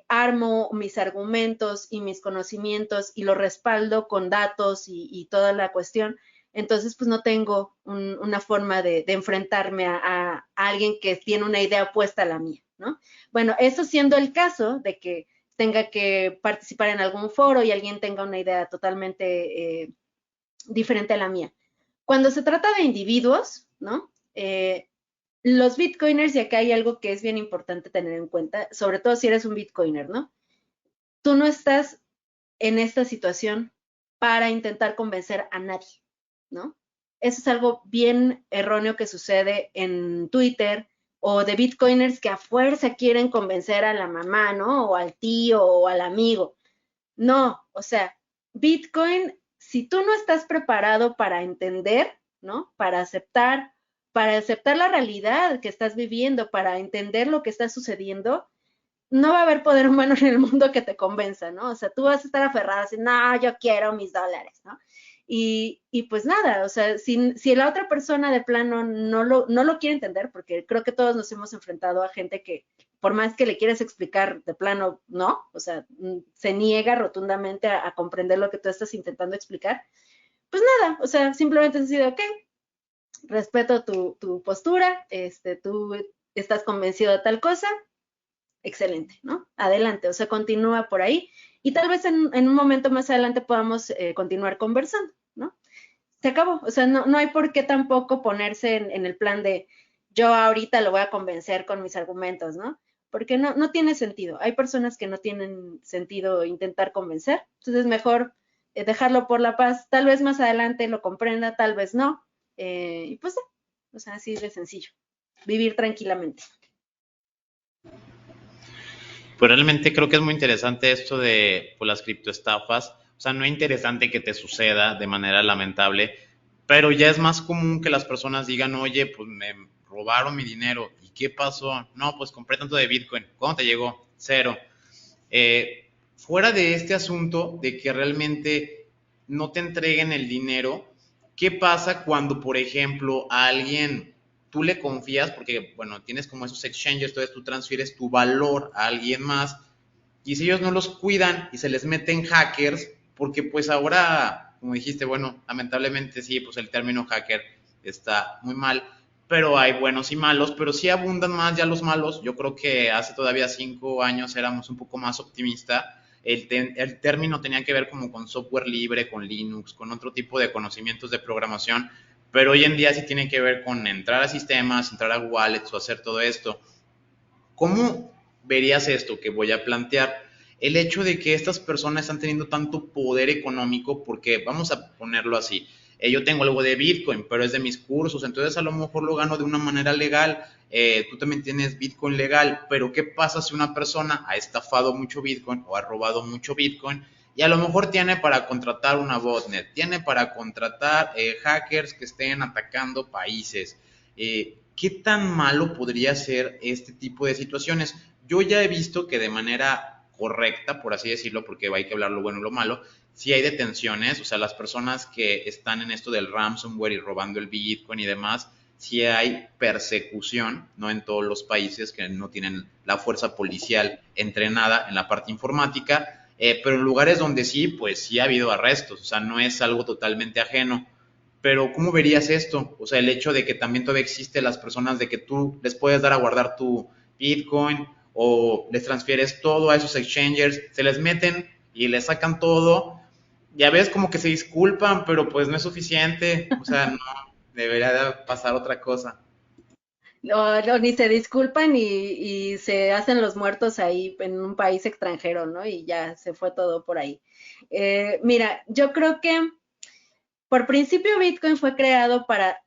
armo mis argumentos y mis conocimientos y los respaldo con datos y toda la cuestión, entonces pues no tengo una forma de enfrentarme a alguien que tiene una idea opuesta a la mía, ¿no? Bueno, eso siendo el caso de que tenga que participar en algún foro y alguien tenga una idea totalmente diferente a la mía. Cuando se trata de individuos, ¿no? Los bitcoiners, y acá hay algo que es bien importante tener en cuenta, sobre todo si eres un bitcoiner, ¿no? Tú no estás en esta situación para intentar convencer a nadie, ¿no? Eso es algo bien erróneo que sucede en Twitter o de bitcoiners que a fuerza quieren convencer a la mamá, ¿no? O al tío o al amigo. No, o sea, Bitcoin, si tú no estás preparado para entender, ¿no? Para aceptar la realidad que estás viviendo, para entender lo que está sucediendo, no va a haber poder humano en el mundo que te convenza, ¿no? O sea, tú vas a estar aferrada así, no, yo quiero mis dólares, ¿no? Y pues nada, o sea, si la otra persona de plano no lo quiere entender, porque creo que todos nos hemos enfrentado a gente que por más que le quieras explicar de plano, no, o sea, se niega rotundamente a comprender lo que tú estás intentando explicar, pues nada, o sea, simplemente has sido, ok, respeto tu postura, tú estás convencido de tal cosa, excelente, ¿no? Adelante, o sea, continúa por ahí y tal vez en un momento más adelante podamos continuar conversando, ¿no? Se acabó, o sea, no hay por qué tampoco ponerse en el plan de yo ahorita lo voy a convencer con mis argumentos, ¿no? Porque no tiene sentido. Hay personas que no tienen sentido intentar convencer, entonces mejor dejarlo por la paz. Tal vez más adelante lo comprenda, tal vez no. Y pues, o sea, así de sencillo. Vivir tranquilamente. Pues realmente creo que es muy interesante esto de pues, las criptoestafas. O sea, no es interesante que te suceda de manera lamentable, pero ya es más común que las personas digan, oye, pues me robaron mi dinero. ¿Y qué pasó? No, pues compré tanto de Bitcoin. ¿Cuándo te llegó? Cero. Fuera de este asunto de que realmente no te entreguen el dinero, ¿qué pasa cuando, por ejemplo, a alguien tú le confías, porque, bueno, tienes como esos exchanges, entonces tú transfieres tu valor a alguien más, y si ellos no los cuidan y se les meten hackers, porque pues ahora, como dijiste, bueno, lamentablemente sí, pues el término hacker está muy mal, pero hay buenos y malos, pero sí abundan más ya los malos. Yo creo que hace todavía 5 años éramos un poco más optimistas. El término tenía que ver como con software libre, con Linux, con otro tipo de conocimientos de programación, pero hoy en día sí tiene que ver con entrar a sistemas, entrar a wallets o hacer todo esto. ¿Cómo verías esto que voy a plantear? El hecho de que estas personas están teniendo tanto poder económico, porque vamos a ponerlo así, yo tengo algo de Bitcoin, pero es de mis cursos, entonces a lo mejor lo gano de una manera legal, tú también tienes Bitcoin legal, pero ¿qué pasa si una persona ha estafado mucho Bitcoin o ha robado mucho Bitcoin y a lo mejor tiene para contratar una botnet, tiene para contratar hackers que estén atacando países? ¿Qué tan malo podría ser este tipo de situaciones? Yo ya he visto que de manera correcta, por así decirlo, porque hay que hablar lo bueno y lo malo, sí hay detenciones, o sea, las personas que están en esto del ransomware y robando el Bitcoin y demás, sí hay persecución, no en todos los países que no tienen la fuerza policial entrenada en la parte informática, pero en lugares donde sí, pues sí ha habido arrestos, o sea, no es algo totalmente ajeno. Pero ¿cómo verías esto? O sea, el hecho de que también todavía existen las personas de que tú les puedes dar a guardar tu Bitcoin o les transfieres todo a esos exchangers, se les meten y les sacan todo. Ya ves como que se disculpan, pero pues no es suficiente. O sea, no, debería de pasar otra cosa. No, ni se disculpan y se hacen los muertos ahí en un país extranjero, ¿no? Y ya se fue todo por ahí. Mira, yo creo que por principio Bitcoin fue creado para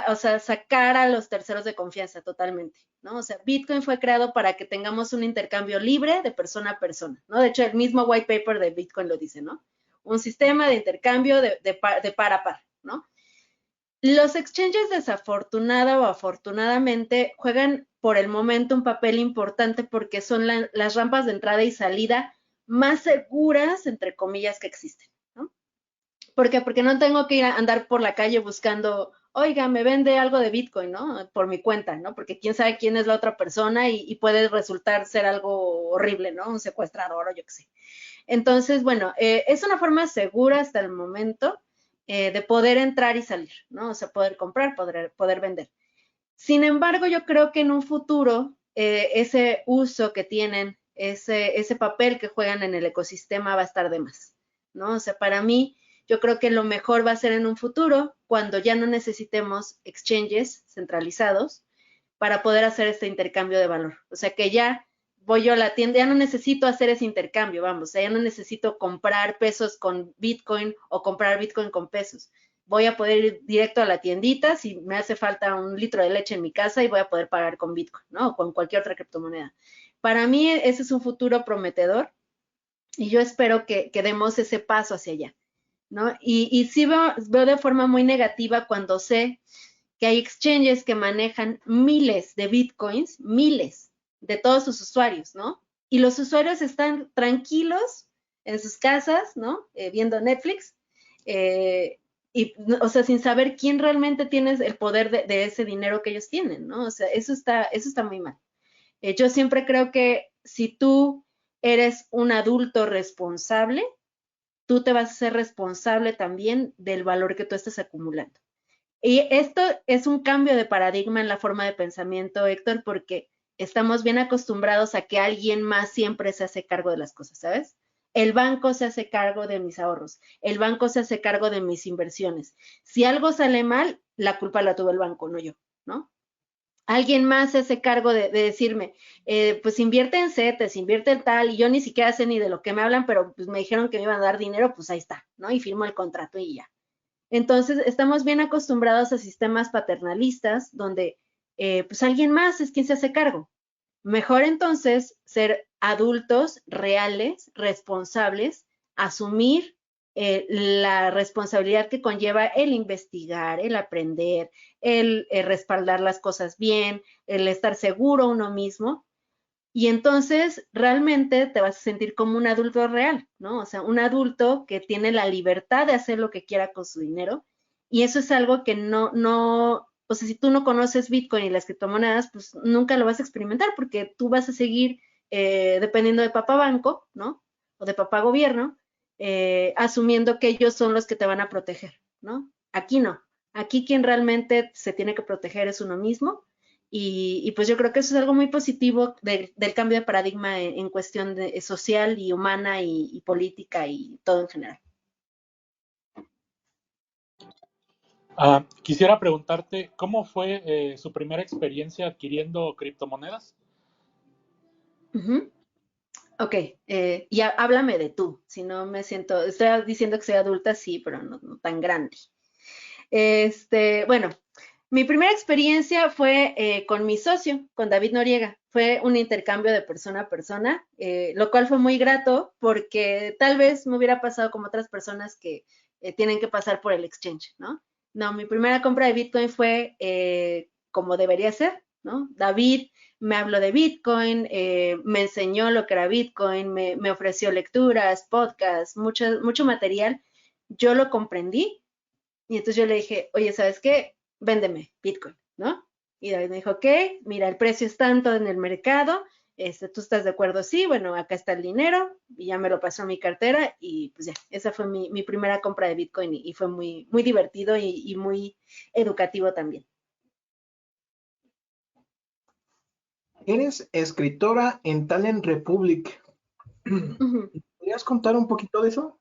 o sea, sacar a los terceros de confianza totalmente, ¿no? O sea, Bitcoin fue creado para que tengamos un intercambio libre de persona a persona, ¿no? De hecho, el mismo white paper de Bitcoin lo dice, ¿no? Un sistema de intercambio de par a par, ¿no? Los exchanges, desafortunada o afortunadamente, juegan por el momento un papel importante porque son las rampas de entrada y salida más seguras, entre comillas, que existen, ¿no? ¿Por qué? Porque no tengo que ir a andar por la calle buscando, oiga, me vende algo de Bitcoin, ¿no? Por mi cuenta, ¿no? Porque quién sabe quién es la otra persona y puede resultar ser algo horrible, ¿no? Un secuestrador o yo qué sé. Entonces, bueno, es una forma segura hasta el momento de poder entrar y salir, ¿no? O sea, poder comprar, poder vender. Sin embargo, yo creo que en un futuro ese uso que tienen, ese papel que juegan en el ecosistema va a estar de más, ¿no? O sea, para mí, yo creo que lo mejor va a ser en un futuro cuando ya no necesitemos exchanges centralizados para poder hacer este intercambio de valor. O sea, que ya voy yo a la tienda, ya no necesito hacer ese intercambio, vamos, o sea, ya no necesito comprar pesos con Bitcoin o comprar Bitcoin con pesos. Voy a poder ir directo a la tiendita si me hace falta un litro de leche en mi casa y voy a poder pagar con Bitcoin, ¿no? O con cualquier otra criptomoneda. Para mí ese es un futuro prometedor y yo espero que demos ese paso hacia allá, ¿no? Y sí veo de forma muy negativa cuando sé que hay exchanges que manejan miles de Bitcoins, miles de todos sus usuarios, ¿no? Y los usuarios están tranquilos en sus casas, ¿no? Viendo Netflix, y, o sea, sin saber quién realmente tiene el poder de ese dinero que ellos tienen, ¿no? O sea, eso está muy mal. Yo siempre creo que si tú eres un adulto responsable, tú te vas a ser responsable también del valor que tú estás acumulando. Y esto es un cambio de paradigma en la forma de pensamiento, Héctor, porque estamos bien acostumbrados a que alguien más siempre se hace cargo de las cosas, ¿sabes? El banco se hace cargo de mis ahorros, el banco se hace cargo de mis inversiones. Si algo sale mal, la culpa la tuvo el banco, no yo, ¿no? Alguien más se hace cargo de decirme, pues invierte en CETES, invierte en tal, y yo ni siquiera sé ni de lo que me hablan, pero pues me dijeron que me iban a dar dinero, pues ahí está, ¿no? Y firmo el contrato y ya. Entonces, estamos bien acostumbrados a sistemas paternalistas donde pues alguien más es quien se hace cargo. Mejor entonces ser adultos reales, responsables, asumir la responsabilidad que conlleva el investigar, el aprender, el respaldar las cosas bien, el estar seguro uno mismo. Y entonces realmente te vas a sentir como un adulto real, ¿no? O sea, un adulto que tiene la libertad de hacer lo que quiera con su dinero. Y eso es algo que o sea, si tú no conoces Bitcoin y las criptomonedas, pues nunca lo vas a experimentar porque tú vas a seguir dependiendo de papá banco, ¿no? O de papá gobierno, asumiendo que ellos son los que te van a proteger, ¿no? Aquí no. Aquí quien realmente se tiene que proteger es uno mismo y pues yo creo que eso es algo muy positivo del cambio de paradigma en cuestión social y humana y política y todo en general. Quisiera preguntarte, ¿cómo fue su primera experiencia adquiriendo criptomonedas? Uh-huh. Ok, y háblame de tú, si no me siento, estoy diciendo que soy adulta, sí, pero no tan grande. Bueno, mi primera experiencia fue con mi socio, con David Noriega. Fue un intercambio de persona a persona, lo cual fue muy grato porque tal vez me hubiera pasado como otras personas que tienen que pasar por el exchange, ¿no? No, mi primera compra de Bitcoin fue como debería ser, ¿no? David me habló de Bitcoin, me enseñó lo que era Bitcoin, me ofreció lecturas, podcasts, mucho material. Yo lo comprendí y entonces yo le dije, oye, ¿sabes qué? Véndeme Bitcoin, ¿no? Y David me dijo, ok, mira, el precio es tanto en el mercado, ¿tú estás de acuerdo? Sí, bueno, acá está el dinero, y ya me lo pasó a mi cartera, y pues ya, esa fue mi primera compra de Bitcoin, y fue muy, muy divertido y muy educativo también. Eres escritora en Talent Republic. Uh-huh. ¿Podrías contar un poquito de eso?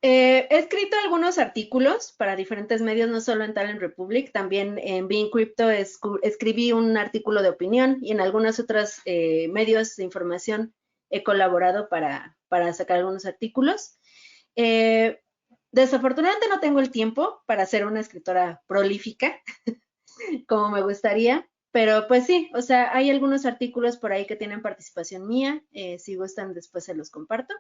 He escrito algunos artículos para diferentes medios, no solo en Talent Republic, también en Being Crypto escribí un artículo de opinión y en algunos otros medios de información he colaborado para sacar algunos artículos. Desafortunadamente no tengo el tiempo para ser una escritora prolífica como me gustaría, pero pues sí, o sea, hay algunos artículos por ahí que tienen participación mía, si gustan después se los comparto.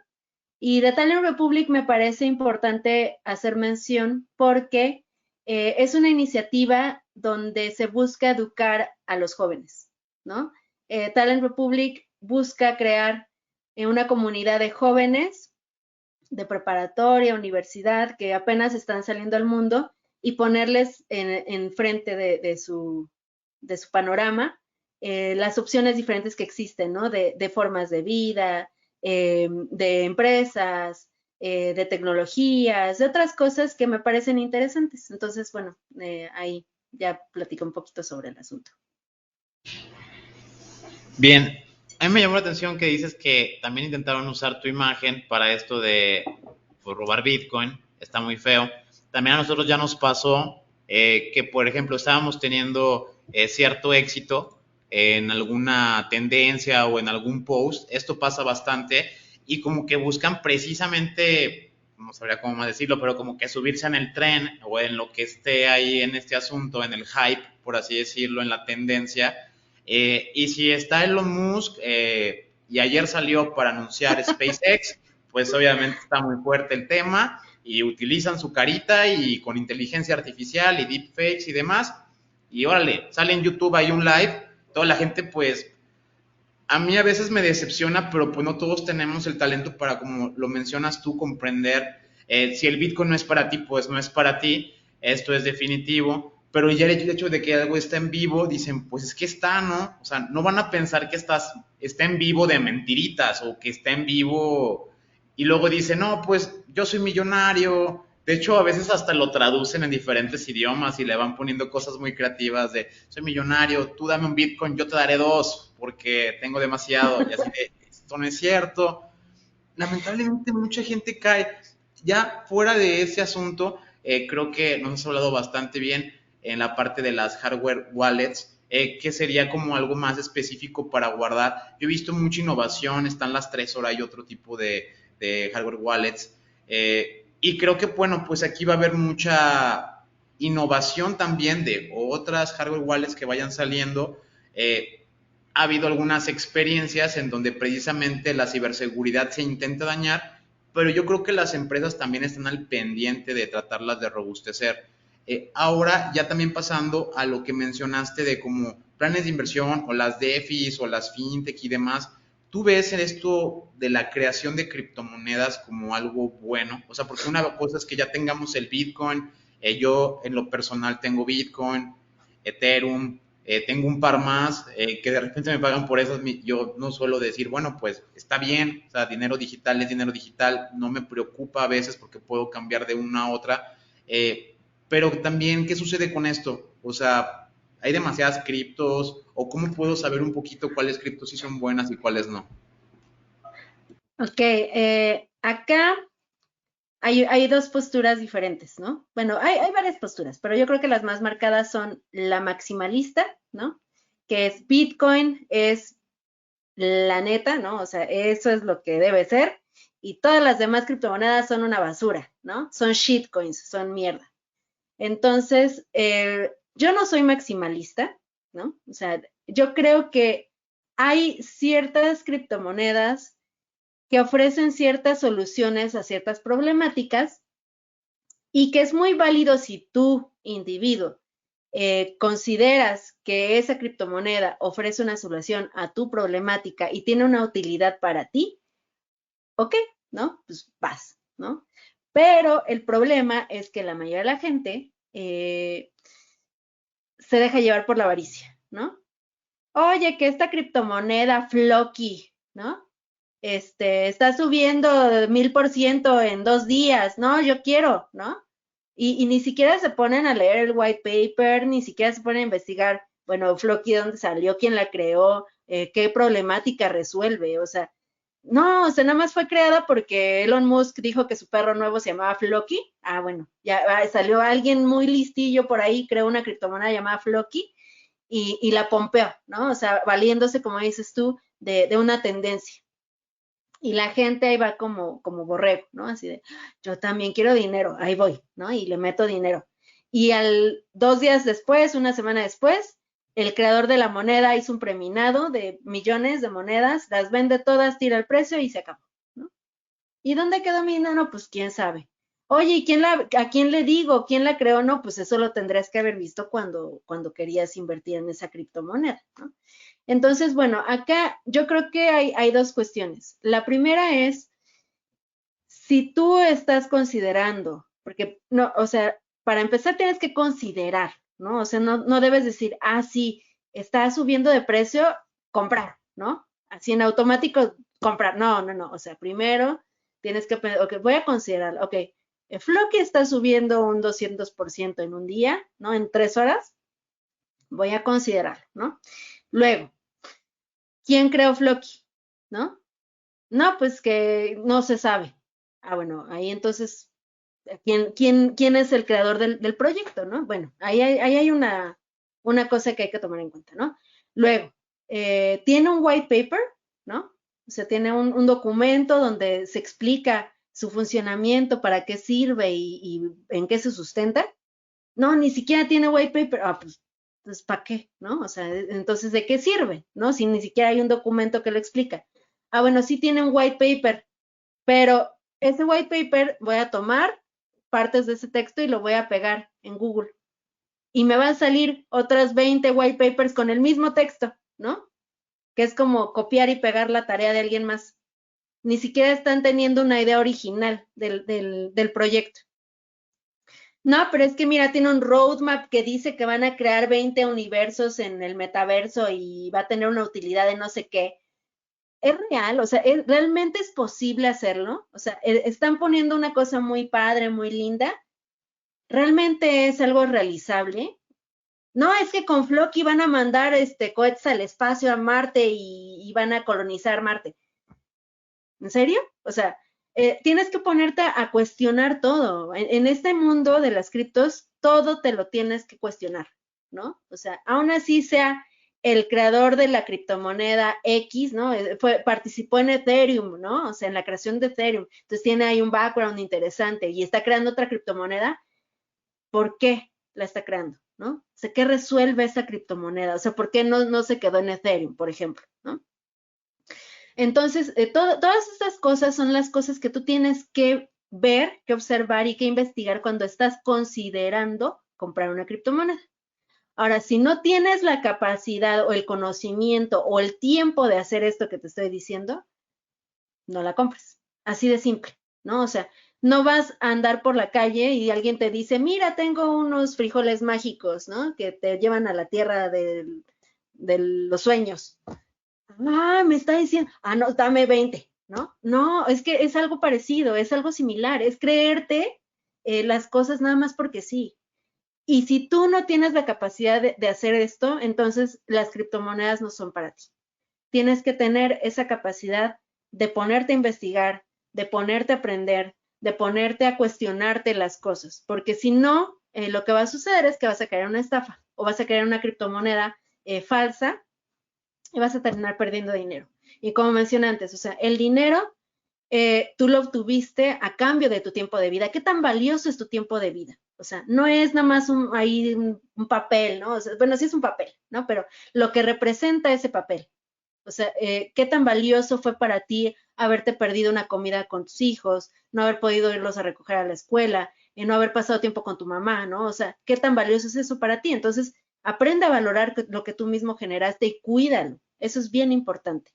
Y de Talent Republic me parece importante hacer mención porque es una iniciativa donde se busca educar a los jóvenes, ¿no? Talent Republic busca crear una comunidad de jóvenes de preparatoria, universidad, que apenas están saliendo al mundo y ponerles en frente de su panorama las opciones diferentes que existen, ¿no? De formas de vida, de empresas, de tecnologías, de otras cosas que me parecen interesantes. Entonces, bueno, ahí ya platico un poquito sobre el asunto. Bien, a mí me llamó la atención que dices que también intentaron usar tu imagen para esto de pues, robar Bitcoin. Está muy feo. También a nosotros ya nos pasó que, por ejemplo, estábamos teniendo cierto éxito en alguna tendencia o en algún post. Esto pasa bastante y como que buscan precisamente, no sabría cómo más decirlo, pero como que subirse en el tren o en lo que esté ahí en este asunto, en el hype, por así decirlo, en la tendencia. Y si está Elon Musk y ayer salió para anunciar SpaceX, pues obviamente está muy fuerte el tema y utilizan su carita y con inteligencia artificial y deepfakes y demás. Y órale, sale en YouTube ahí un live, toda la gente pues a mí a veces me decepciona, pero pues no todos tenemos el talento para, como lo mencionas tú, comprender si el Bitcoin no es para ti, pues no es para ti, esto es definitivo, pero ya el hecho de que algo está en vivo, dicen, pues es que está, ¿no? O sea, no van a pensar que está en vivo de mentiritas o que está en vivo y luego dicen, no, pues yo soy millonario. De hecho, a veces hasta lo traducen en diferentes idiomas y le van poniendo cosas muy creativas de, soy millonario, tú dame un Bitcoin, yo te daré 2 porque tengo demasiado. Y así de, esto no es cierto. Lamentablemente mucha gente cae. Ya fuera de ese asunto, creo que nos has hablado bastante bien en la parte de las hardware wallets, que sería como algo más específico para guardar. Yo he visto mucha innovación, están las Trezor, hay otro tipo de hardware wallets. Y creo que, bueno, pues aquí va a haber mucha innovación también de otras hardware wallets que vayan saliendo. Ha habido algunas experiencias en donde precisamente la ciberseguridad se intenta dañar, pero yo creo que las empresas también están al pendiente de tratarlas de robustecer. Ahora ya también pasando a lo que mencionaste de como planes de inversión o las DeFis o las fintech y demás, ¿tú ves en esto de la creación de criptomonedas como algo bueno? O sea, porque una cosa es que ya tengamos el Bitcoin, yo en lo personal tengo Bitcoin, Ethereum, tengo un par más que de repente me pagan por esas, yo no suelo decir, bueno, pues está bien, o sea, dinero digital es dinero digital, no me preocupa a veces porque puedo cambiar de una a otra, pero también, ¿qué sucede con esto? O sea, ¿hay demasiadas criptos? ¿O cómo puedo saber un poquito cuáles criptos sí son buenas y cuáles no? Ok, acá hay dos posturas diferentes, ¿no? Bueno, hay varias posturas, pero yo creo que las más marcadas son la maximalista, ¿no? Que es Bitcoin, es la neta, ¿no? O sea, eso es lo que debe ser. Y todas las demás criptomonedas son una basura, ¿no? Son shitcoins, son mierda. Entonces, yo no soy maximalista, ¿no? O sea, yo creo que hay ciertas criptomonedas que ofrecen ciertas soluciones a ciertas problemáticas y que es muy válido si tú, individuo, consideras que esa criptomoneda ofrece una solución a tu problemática y tiene una utilidad para ti, ok, ¿no? Pues vas, ¿no? Pero el problema es que la mayoría de la gente se deja llevar por la avaricia, ¿no? Oye, que esta criptomoneda Floki, ¿no? Está subiendo 1000% en 2 días, ¿no? Yo quiero, ¿no? Y ni siquiera se ponen a leer el white paper, ni siquiera se ponen a investigar, bueno, Floki, ¿dónde salió? ¿Quién la creó? ¿Qué problemática resuelve? O sea, no, o sea, nada más fue creada porque Elon Musk dijo que su perro nuevo se llamaba Floki. Ah, bueno, ya salió alguien muy listillo por ahí, creó una criptomoneda llamada Floki y la pompeó, ¿no? O sea, valiéndose, como dices tú, de una tendencia. Y la gente ahí va como borrego, ¿no? Así de, yo también quiero dinero, ahí voy, ¿no? Y le meto dinero. Y 2 días después, una semana después, el creador de la moneda hizo un preminado de millones de monedas, las vende todas, tira el precio y se acabó, ¿no? ¿Y dónde quedó mi dinero? Pues quién sabe. Oye, ¿y a quién le digo? ¿Quién la creó? No, pues eso lo tendrías que haber visto cuando querías invertir en esa criptomoneda, ¿no? Entonces, bueno, acá yo creo que hay dos cuestiones. La primera es, si tú estás considerando, porque no, o sea, para empezar tienes que considerar, ¿no? O sea, no debes decir, ah, sí, está subiendo de precio, comprar, ¿no? Así en automático, comprar. No, o sea, primero tienes que, ok, voy a considerar, ok, Floki está subiendo un 200% en un día, ¿no? En 3 horas, voy a considerarlo, ¿no? Luego, ¿quién creó Floki? ¿No? No, pues que no se sabe. Ah, bueno, ahí entonces, ¿quién es el creador del proyecto, no? Bueno, ahí hay una cosa que hay que tomar en cuenta, ¿no? Luego, tiene un white paper, ¿no? O sea, tiene un documento donde se explica su funcionamiento, para qué sirve y en qué se sustenta. No, ni siquiera tiene white paper. Ah, pues ¿para qué? ¿No? O sea, entonces, ¿de qué sirve? ¿No? Si ni siquiera hay un documento que lo explica. Ah, bueno, sí tiene un white paper, pero ese white paper voy a tomar partes de ese texto y lo voy a pegar en Google. Y me van a salir otras 20 white papers con el mismo texto, ¿no? Que es como copiar y pegar la tarea de alguien más. Ni siquiera están teniendo una idea original del proyecto. No, pero es que mira, tiene un roadmap que dice que van a crear 20 universos en el metaverso y va a tener una utilidad de no sé qué. ¿Es real? O sea, ¿realmente es posible hacerlo? O sea, están poniendo una cosa muy padre, muy linda. ¿Realmente es algo realizable? No, es que con Floki van a mandar cohetes al espacio a Marte y van a colonizar Marte. ¿En serio? O sea, tienes que ponerte a cuestionar todo. En este mundo de las criptos, todo te lo tienes que cuestionar, ¿no? O sea, aún así sea el creador de la criptomoneda X, ¿no? Participó en Ethereum, ¿no? O sea, en la creación de Ethereum. Entonces tiene ahí un background interesante y está creando otra criptomoneda. ¿Por qué la está creando, ¿no? O sea, ¿qué resuelve esa criptomoneda? O sea, ¿por qué no se quedó en Ethereum, por ejemplo, ¿no? Entonces, todas estas cosas son las cosas que tú tienes que ver, que observar y que investigar cuando estás considerando comprar una criptomoneda. Ahora, si no tienes la capacidad o el conocimiento o el tiempo de hacer esto que te estoy diciendo, no la compres. Así de simple, ¿no? O sea, no vas a andar por la calle y alguien te dice, mira, tengo unos frijoles mágicos, ¿no? Que te llevan a la tierra de los sueños. Ah, me está diciendo, no, dame 20, ¿no? No, es que es algo parecido, es algo similar, es creerte las cosas nada más porque sí. Y si tú no tienes la capacidad de hacer esto, entonces las criptomonedas no son para ti. Tienes que tener esa capacidad de ponerte a investigar, de ponerte a aprender, de ponerte a cuestionarte las cosas, porque si no, lo que va a suceder es que vas a caer en una estafa o vas a caer en una criptomoneda falsa y vas a terminar perdiendo dinero. Y como mencioné antes, o sea, el dinero tú lo obtuviste a cambio de tu tiempo de vida. ¿Qué tan valioso es tu tiempo de vida? O sea, no es nada más un papel, ¿no? O sea, bueno, sí es un papel, ¿no? Pero lo que representa ese papel. O sea, ¿qué tan valioso fue para ti haberte perdido una comida con tus hijos, no haber podido irlos a recoger a la escuela, no haber pasado tiempo con tu mamá, ¿no? O sea, ¿qué tan valioso es eso para ti? Entonces, aprende a valorar lo que tú mismo generaste y cuídalo. Eso es bien importante.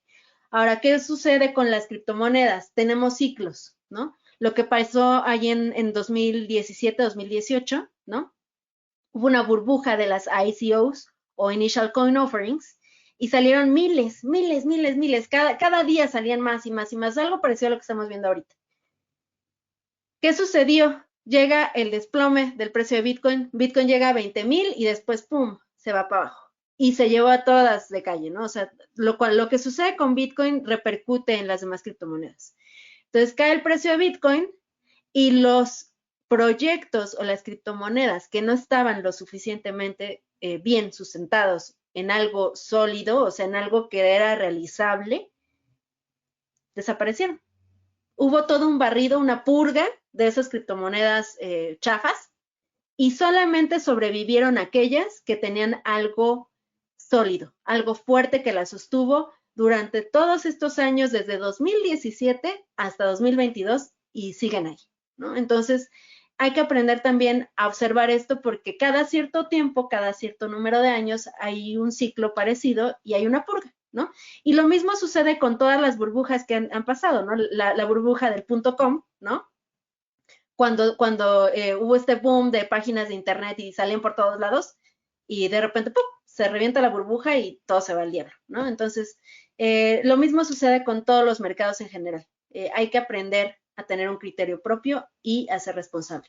Ahora, ¿qué sucede con las criptomonedas? Tenemos ciclos, ¿no? Lo que pasó ahí en 2017, 2018, ¿no? Hubo una burbuja de las ICOs o Initial Coin Offerings y salieron miles. Cada día salían más y más y más. Algo parecido a lo que estamos viendo ahorita. ¿Qué sucedió? Llega el desplome del precio de Bitcoin. Bitcoin llega a 20,000 y después, ¡pum!, se va para abajo. Y se llevó a todas de calle, ¿no? O sea, lo que sucede con Bitcoin repercute en las demás criptomonedas. Entonces cae el precio de Bitcoin y los proyectos o las criptomonedas que no estaban lo suficientemente bien sustentados en algo sólido, o sea, en algo que era realizable, desaparecieron. Hubo todo un barrido, una purga de esas criptomonedas chafas y solamente sobrevivieron aquellas que tenían algo sólido, algo fuerte que las sostuvo durante todos estos años, desde 2017 hasta 2022 y siguen ahí, ¿no? Entonces, hay que aprender también a observar esto porque cada cierto tiempo, cada cierto número de años, hay un ciclo parecido y hay una purga, ¿no? Y lo mismo sucede con todas las burbujas que han pasado, ¿no? La burbuja del .com, ¿no? Cuando hubo este boom de páginas de internet y salían por todos lados y de repente, ¡pum!, se revienta la burbuja y todo se va al diablo, ¿no? Entonces, lo mismo sucede con todos los mercados en general. Hay que aprender a tener un criterio propio y a ser responsable.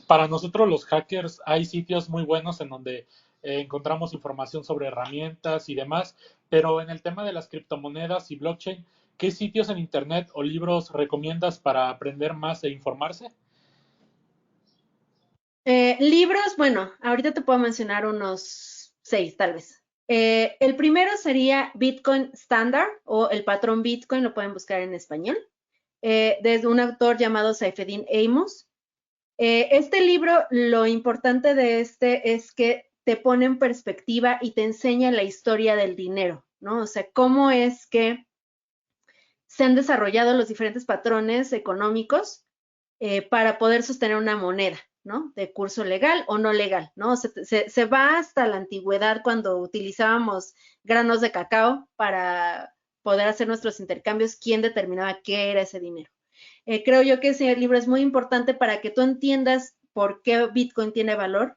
Para nosotros los hackers hay sitios muy buenos en donde encontramos información sobre herramientas y demás, pero en el tema de las criptomonedas y blockchain, ¿qué sitios en internet o libros recomiendas para aprender más e informarse? Libros, bueno, ahorita te puedo mencionar unos 6 tal vez. El primero sería Bitcoin Standard o el patrón Bitcoin, lo pueden buscar en español, desde un autor llamado Saifedean Ammous. Este libro, lo importante de este es que te pone en perspectiva y te enseña la historia del dinero, ¿no? O sea, cómo es que se han desarrollado los diferentes patrones económicos para poder sostener una moneda, ¿no? De curso legal o no legal, ¿no? Se va hasta la antigüedad cuando utilizábamos granos de cacao para poder hacer nuestros intercambios, quién determinaba qué era ese dinero. Creo yo que ese libro es muy importante para que tú entiendas por qué Bitcoin tiene valor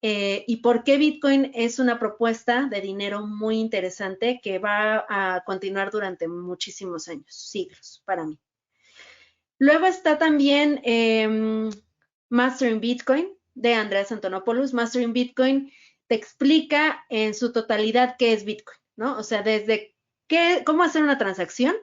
y por qué Bitcoin es una propuesta de dinero muy interesante que va a continuar durante muchísimos años, siglos, para mí. Luego está también Mastering Bitcoin de Andreas Antonopoulos. Mastering Bitcoin te explica en su totalidad qué es Bitcoin, ¿no? O sea, desde cómo hacer una transacción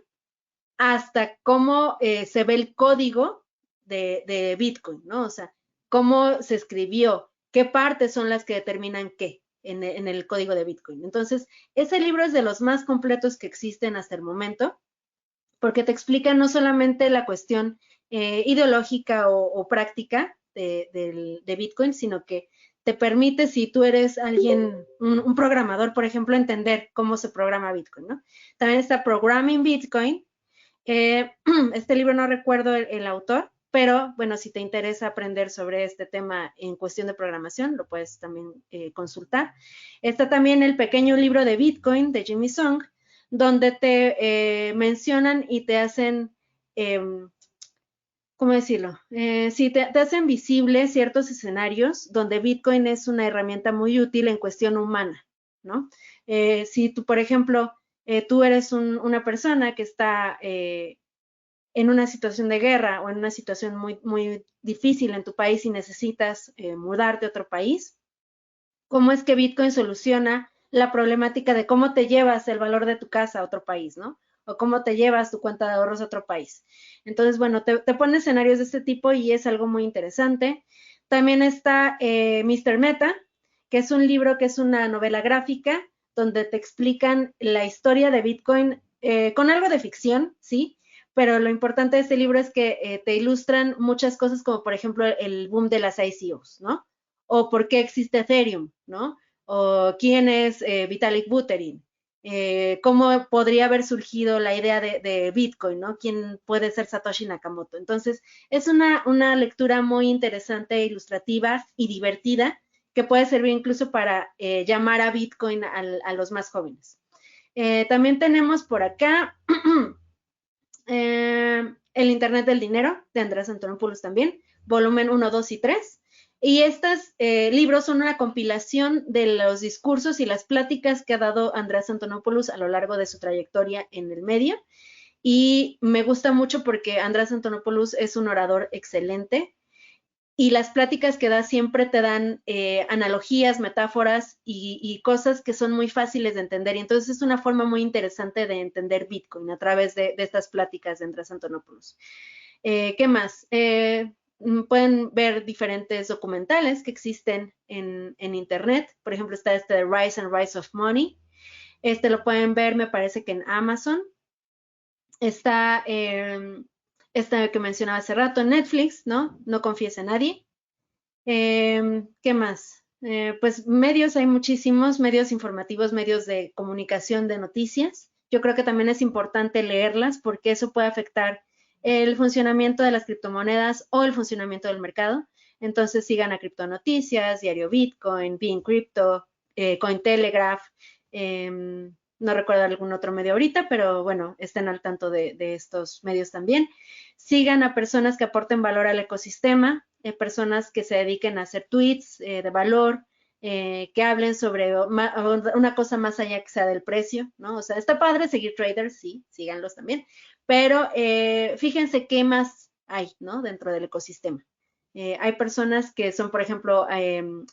hasta cómo se ve el código de Bitcoin, ¿no? O sea, cómo se escribió, qué partes son las que determinan qué en el código de Bitcoin. Entonces, ese libro es de los más completos que existen hasta el momento, porque te explica no solamente la cuestión ideológica o práctica de Bitcoin, sino que te permite, si tú eres alguien, un programador, por ejemplo, entender cómo se programa Bitcoin, ¿no? También está Programming Bitcoin. Este libro no recuerdo el autor, pero bueno, si te interesa aprender sobre este tema en cuestión de programación, lo puedes también consultar. Está también el pequeño libro de Bitcoin de Jimmy Song, donde te mencionan y te hacen, ¿cómo decirlo? Sí, te hacen visibles ciertos escenarios donde Bitcoin es una herramienta muy útil en cuestión humana, ¿no? Si tú, por ejemplo, tú eres una persona que está en una situación de guerra o en una situación muy, muy difícil en tu país y necesitas mudarte a otro país, ¿cómo es que Bitcoin soluciona la problemática de cómo te llevas el valor de tu casa a otro país, ¿no? O cómo te llevas tu cuenta de ahorros a otro país. Entonces, bueno, te pone escenarios de este tipo y es algo muy interesante. También está Mr. Meta, que es un libro que es una novela gráfica donde te explican la historia de Bitcoin con algo de ficción, ¿sí? Pero lo importante de este libro es que te ilustran muchas cosas como, por ejemplo, el boom de las ICOs, ¿no? O por qué existe Ethereum, ¿no? O quién es Vitalik Buterin, cómo podría haber surgido la idea de Bitcoin, ¿no? ¿Quién puede ser Satoshi Nakamoto? Entonces, es una lectura muy interesante, ilustrativa y divertida que puede servir incluso para llamar a Bitcoin a los más jóvenes. También tenemos por acá El Internet del Dinero, de Andrés Antonopoulos también, volumen 1, 2 y 3. Y estos libros son una compilación de los discursos y las pláticas que ha dado Andrés Antonopoulos a lo largo de su trayectoria en el medio. Y me gusta mucho porque Andrés Antonopoulos es un orador excelente y las pláticas que da siempre te dan analogías, metáforas y cosas que son muy fáciles de entender. Y entonces es una forma muy interesante de entender Bitcoin a través de estas pláticas de Andrés Antonopoulos. ¿Qué más? Pueden ver diferentes documentales que existen en internet. Por ejemplo, está este de Rise and Rise of Money. Este lo pueden ver, me parece que en Amazon. Está este que mencionaba hace rato en Netflix, ¿no? No confíes en nadie. ¿Qué más? Pues medios, hay muchísimos medios informativos, medios de comunicación de noticias. Yo creo que también es importante leerlas porque eso puede afectar el funcionamiento de las criptomonedas o el funcionamiento del mercado. Entonces sigan a Criptonoticias, Diario Bitcoin, Being Crypto, Cointelegraph, no recuerdo algún otro medio ahorita, pero bueno, estén al tanto de estos medios también. Sigan a personas que aporten valor al ecosistema, personas que se dediquen a hacer tweets de valor, que hablen sobre una cosa más allá que sea del precio, ¿no? O sea, está padre seguir traders, sí, síganlos también, pero fíjense qué más hay, ¿no? Dentro del ecosistema. Hay personas que son, por ejemplo,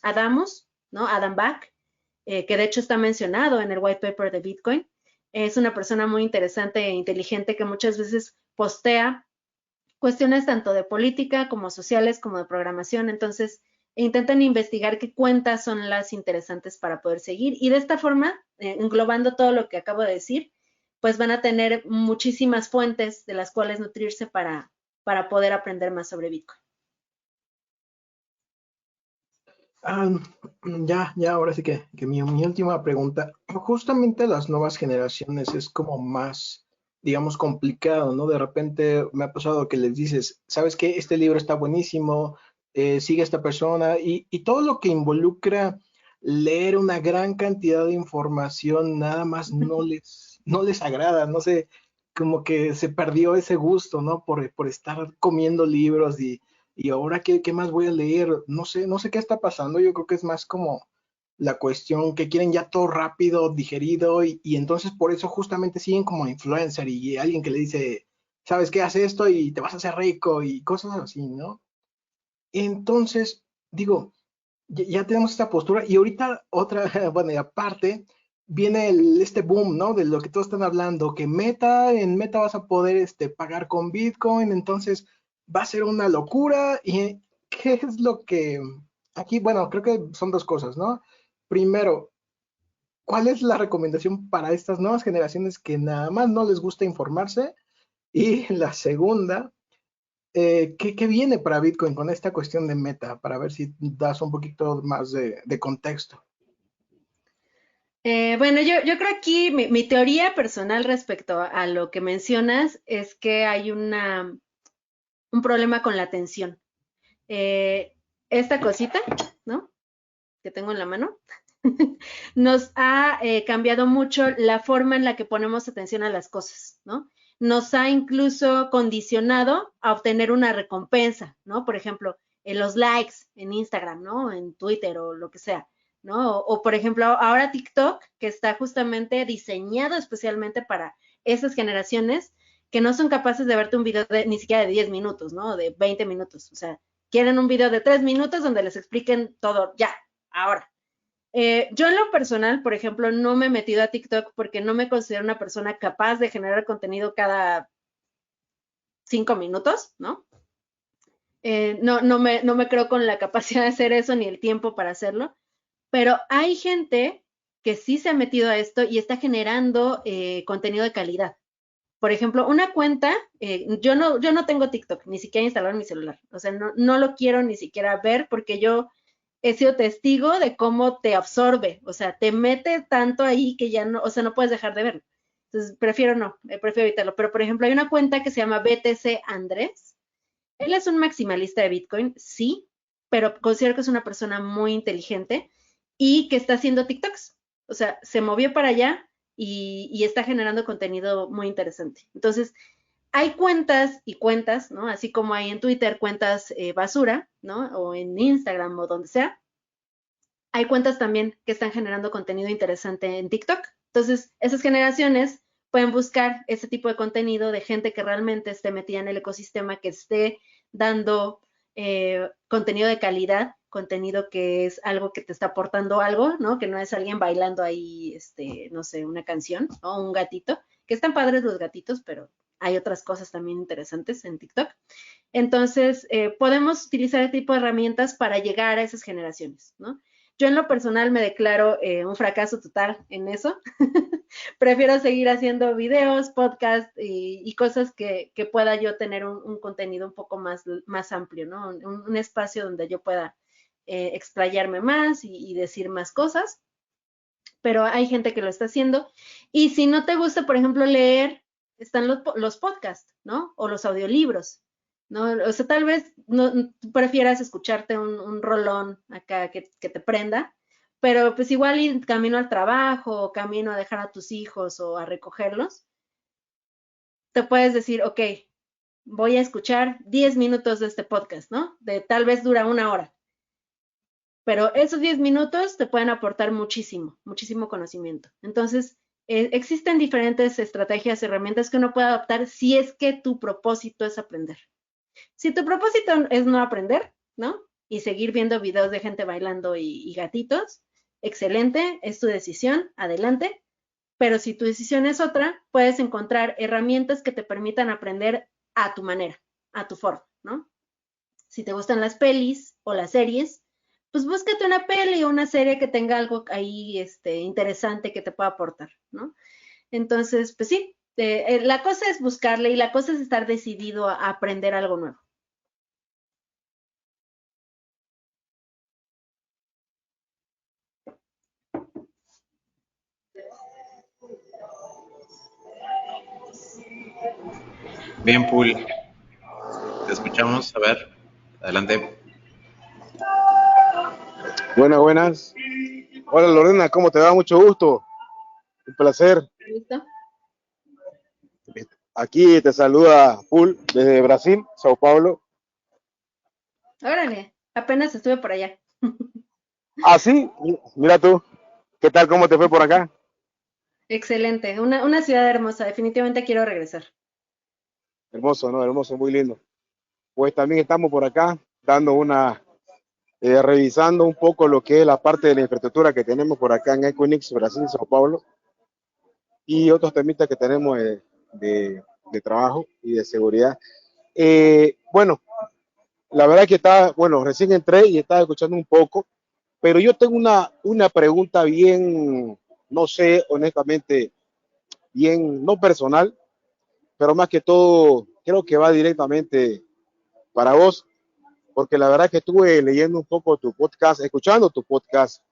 Adamus, ¿no? Adam Back, que de hecho está mencionado en el white paper de Bitcoin. Es una persona muy interesante e inteligente que muchas veces postea cuestiones tanto de política como sociales como de programación. Entonces, intentan investigar qué cuentas son las interesantes para poder seguir. Y de esta forma, englobando todo lo que acabo de decir, pues van a tener muchísimas fuentes de las cuales nutrirse para poder aprender más sobre Bitcoin. Ah, ya, ahora sí que mi última pregunta. Justamente las nuevas generaciones es como más, digamos, complicado, ¿no? De repente me ha pasado que les dices, ¿sabes qué? Este libro está buenísimo, sigue a esta persona y todo lo que involucra leer una gran cantidad de información nada más no les agrada, no sé, como que se perdió ese gusto, ¿no? Por estar comiendo libros y ahora qué más voy a leer, no sé qué está pasando, yo creo que es más como la cuestión que quieren ya todo rápido, digerido, y entonces por eso justamente siguen como influencer y alguien que le dice, ¿sabes qué? Haz esto y te vas a hacer rico y cosas así, ¿no? Entonces, digo, ya tenemos esta postura y ahorita otra, bueno, y aparte, viene este boom, ¿no? De lo que todos están hablando, que en Meta vas a poder pagar con Bitcoin, entonces va a ser una locura. ¿Y qué es lo que aquí, bueno, creo que son dos cosas, ¿no? Primero, ¿cuál es la recomendación para estas nuevas generaciones que nada más no les gusta informarse? Y la segunda, ¿qué viene para Bitcoin con esta cuestión de Meta? Para ver si das un poquito más de contexto. Bueno, yo creo aquí mi teoría personal respecto a lo que mencionas es que hay un problema con la atención. Esta cosita, ¿no? Que tengo en la mano, nos ha cambiado mucho la forma en la que ponemos atención a las cosas, ¿no? Nos ha incluso condicionado a obtener una recompensa, ¿no? Por ejemplo, en los likes en Instagram, ¿no? En Twitter o lo que sea, ¿no? O por ejemplo, ahora TikTok, que está justamente diseñado especialmente para esas generaciones que no son capaces de verte un video ni siquiera de 10 minutos, ¿no? De 20 minutos. O sea, quieren un video de 3 minutos donde les expliquen todo ya, ahora. Yo en lo personal, por ejemplo, no me he metido a TikTok porque no me considero una persona capaz de generar contenido cada 5 minutos, ¿no? No me creo con la capacidad de hacer eso ni el tiempo para hacerlo, pero hay gente que sí se ha metido a esto y está generando contenido de calidad. Por ejemplo, una cuenta, yo no tengo TikTok, ni siquiera instalado en mi celular, o sea, no lo quiero ni siquiera ver porque yo he sido testigo de cómo te absorbe, o sea, te mete tanto ahí que ya no, o sea, no puedes dejar de verlo. Entonces, prefiero evitarlo. Pero, por ejemplo, hay una cuenta que se llama BTC Andrés. Él es un maximalista de Bitcoin, sí, pero considero que es una persona muy inteligente y que está haciendo TikToks. O sea, se movió para allá y está generando contenido muy interesante. Entonces, hay cuentas y cuentas, ¿no? Así como hay en Twitter cuentas basura, ¿no? O en Instagram o donde sea. Hay cuentas también que están generando contenido interesante en TikTok. Entonces, esas generaciones pueden buscar ese tipo de contenido de gente que realmente esté metida en el ecosistema, que esté dando contenido de calidad, contenido que es algo que te está aportando algo, ¿no? Que no es alguien bailando ahí, no sé, una canción o un gatito, que están padres los gatitos, pero hay otras cosas también interesantes en TikTok. Entonces, podemos utilizar este tipo de herramientas para llegar a esas generaciones, ¿no? Yo en lo personal me declaro un fracaso total en eso. Prefiero seguir haciendo videos, podcasts y cosas que pueda yo tener un contenido un poco más amplio, ¿no? Un espacio donde yo pueda explayarme más y decir más cosas. Pero hay gente que lo está haciendo. Y si no te gusta, por ejemplo, leer, están los podcasts, ¿no? O los audiolibros, ¿no? O sea, tal vez no prefieras escucharte un rolón acá que te prenda, pero pues igual ir camino al trabajo, o camino a dejar a tus hijos o a recogerlos, te puedes decir, ok, voy a escuchar 10 minutos de este podcast, ¿no? De tal vez dura 1 hora. pero esos 10 minutos te pueden aportar muchísimo, muchísimo conocimiento. Entonces, existen diferentes estrategias, herramientas que uno puede adaptar si es que tu propósito es aprender. Si tu propósito es no aprender, ¿no? Y seguir viendo videos de gente bailando y gatitos, excelente, es tu decisión, adelante. Pero si tu decisión es otra, puedes encontrar herramientas que te permitan aprender a tu manera, a tu forma, ¿no? Si te gustan las pelis o las series, pues búscate una peli o una serie que tenga algo ahí interesante que te pueda aportar, ¿no? Entonces, pues sí, la cosa es buscarle y la cosa es estar decidido a aprender algo nuevo. Bien, Pool, te escuchamos. A ver, adelante. Buenas, buenas. Hola Lorena, ¿cómo te va? Mucho gusto. Un placer. ¿Listo? Aquí te saluda Pul desde Brasil, Sao Paulo. Órale, apenas estuve por allá. Ah, sí, mira tú. ¿Qué tal? ¿Cómo te fue por acá? Excelente, una ciudad hermosa, definitivamente quiero regresar. Hermoso, ¿no? Hermoso, muy lindo. Pues también estamos por acá dando revisando un poco lo que es la parte de la infraestructura que tenemos por acá en Equinix, Brasil, Sao Paulo, y otros temitas que tenemos de trabajo y de seguridad. Bueno, la verdad que estaba, bueno, recién entré y estaba escuchando un poco, pero yo tengo una pregunta bien, no sé, honestamente, bien, no personal, pero más que todo, creo que va directamente para vos, porque la verdad que estuve leyendo un poco tu podcast, escuchando tu podcast,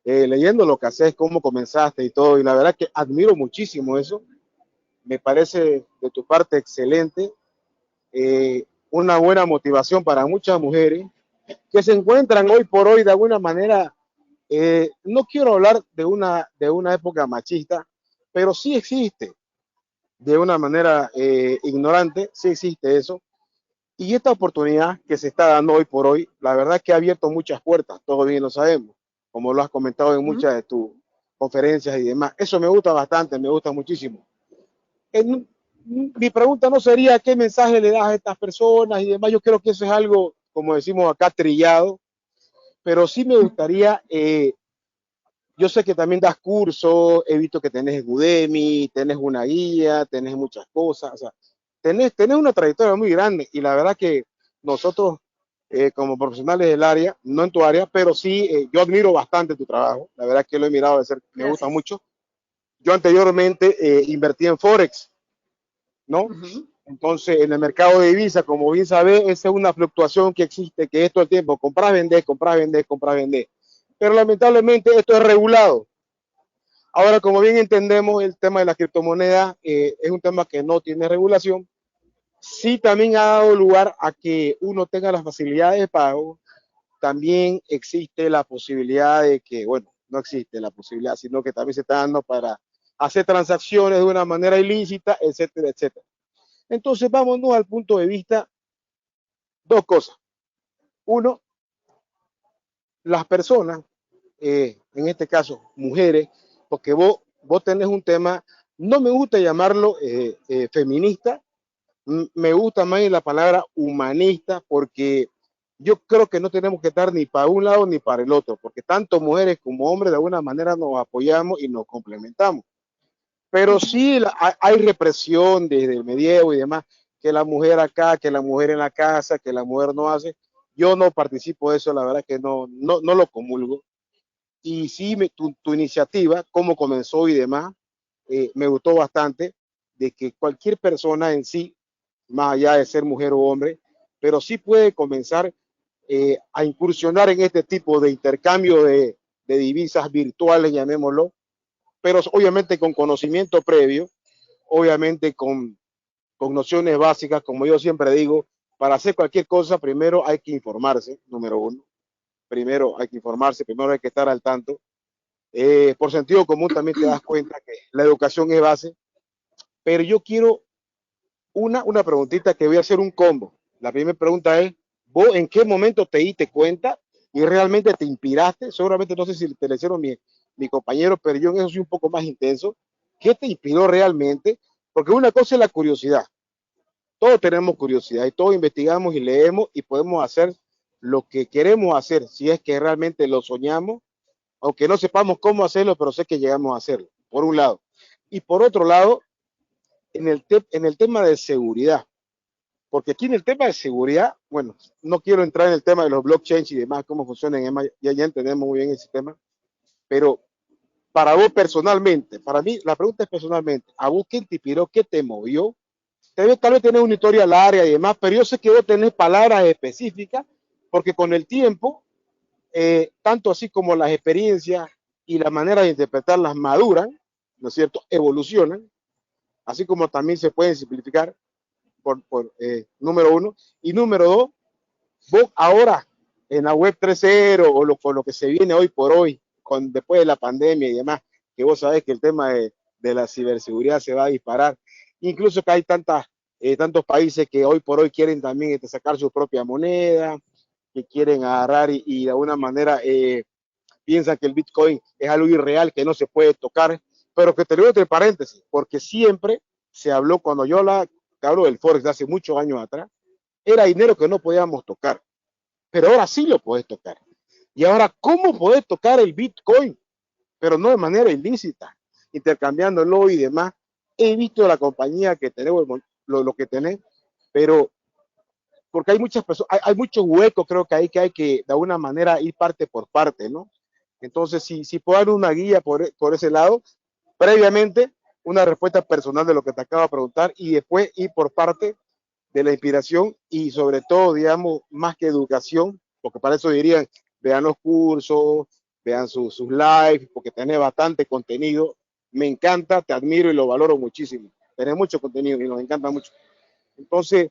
leyendo lo que haces, cómo comenzaste y todo, y la verdad que admiro muchísimo eso, me parece de tu parte excelente, una buena motivación para muchas mujeres que se encuentran hoy por hoy de alguna manera, no quiero hablar de una época machista, pero sí existe, de una manera ignorante, sí existe eso. Y esta oportunidad que se está dando hoy por hoy, la verdad que ha abierto muchas puertas, todos bien lo sabemos, como lo has comentado en muchas de tus conferencias y demás. Eso me gusta bastante, me gusta muchísimo. Mi pregunta no sería qué mensaje le das a estas personas y demás. Yo creo que eso es algo, como decimos acá, trillado, pero sí me gustaría, yo sé que también das cursos, he visto que tenés Udemy, tenés una guía, tenés muchas cosas, o sea, tenés una trayectoria muy grande y la verdad que nosotros como profesionales del área, no en tu área, pero sí, yo admiro bastante tu trabajo, la verdad que lo he mirado de cerca, me gusta Gracias. mucho. Yo anteriormente invertí en Forex, ¿no? Entonces, en el mercado de divisas, como bien sabes, esa es una fluctuación que existe, que es todo el tiempo, comprar, vender, comprar, vender, comprar, vender. Pero lamentablemente esto es regulado. Ahora, como bien entendemos, el tema de la criptomoneda es un tema que no tiene regulación. Sí, también ha dado lugar a que uno tenga las facilidades de pago. También existe la posibilidad de que, bueno, no existe la posibilidad, sino que también se está dando para hacer transacciones de una manera ilícita, etcétera, etcétera. Entonces, vámonos al punto de vista, dos cosas. Uno, las personas, en este caso, mujeres, porque vos tenés un tema, no me gusta llamarlo feminista, me gusta más la palabra humanista, porque yo creo que no tenemos que estar ni para un lado ni para el otro, porque tanto mujeres como hombres de alguna manera nos apoyamos y nos complementamos. Pero sí hay represión desde el medievo y demás, que la mujer acá, que la mujer en la casa, que la mujer no hace. Yo no participo de eso, la verdad que no lo comulgo. Y sí, tu iniciativa, cómo comenzó y demás, me gustó bastante, de que cualquier persona en sí, más allá de ser mujer o hombre, pero sí puede comenzar a incursionar en este tipo de intercambio de divisas virtuales, llamémoslo, pero obviamente con conocimiento previo, obviamente con nociones básicas, como yo siempre digo, para hacer cualquier cosa, primero hay que informarse, número uno. Primero hay que informarse, primero hay que estar al tanto. Por sentido común también te das cuenta que la educación es base, pero yo quiero una preguntita que voy a hacer un combo. La primera pregunta es, ¿vos en qué momento te diste cuenta y realmente te inspiraste, seguramente no sé si te lo hicieron mi compañero, pero yo en eso soy un poco más intenso. ¿Qué te inspiró realmente? Porque una cosa es la curiosidad. Todos tenemos curiosidad y todos investigamos y leemos y podemos hacer lo que queremos hacer, si es que realmente lo soñamos, aunque no sepamos cómo hacerlo, pero sé que llegamos a hacerlo, por un lado. Y por otro lado, en el tema de seguridad, porque aquí en el tema de seguridad, bueno, no quiero entrar en el tema de los blockchains y demás, cómo funcionan, ya entendemos muy bien ese tema, pero para vos personalmente, para mí la pregunta es personalmente, ¿a vos qué te inspiró, qué te movió? Tal vez tenés una historia larga y demás, pero yo sé que vos tenés palabras específicas, porque con el tiempo, tanto así como las experiencias y la manera de interpretarlas maduran, ¿no es cierto? Evolucionan, así como también se pueden simplificar número uno. Y número dos, vos ahora en la web 3.0 o con lo que se viene hoy por hoy, después de la pandemia y demás, que vos sabés que el tema de la ciberseguridad se va a disparar, incluso que hay tantos países que hoy por hoy quieren también sacar su propia moneda, que quieren agarrar y de alguna manera piensan que el Bitcoin es algo irreal, que no se puede tocar, pero que te lo digo entre paréntesis, porque siempre se habló, cuando yo hablo del Forex de hace muchos años atrás, era dinero que no podíamos tocar, pero ahora sí lo puedes tocar. Y ahora, ¿cómo podés tocar el Bitcoin? Pero no de manera ilícita, intercambiándolo y demás. He visto la compañía que tenemos, lo que tenés, pero porque hay muchas personas, hay muchos huecos, creo que hay que de alguna manera ir parte por parte, ¿no? Entonces, si puedo dar una guía por ese lado, previamente una respuesta personal de lo que te acabo de preguntar y después ir por parte de la inspiración y sobre todo, digamos, más que educación, porque para eso dirían, vean los cursos, vean sus lives, porque tenés bastante contenido. Me encanta, te admiro y lo valoro muchísimo. Tenés mucho contenido y nos encanta mucho. Entonces,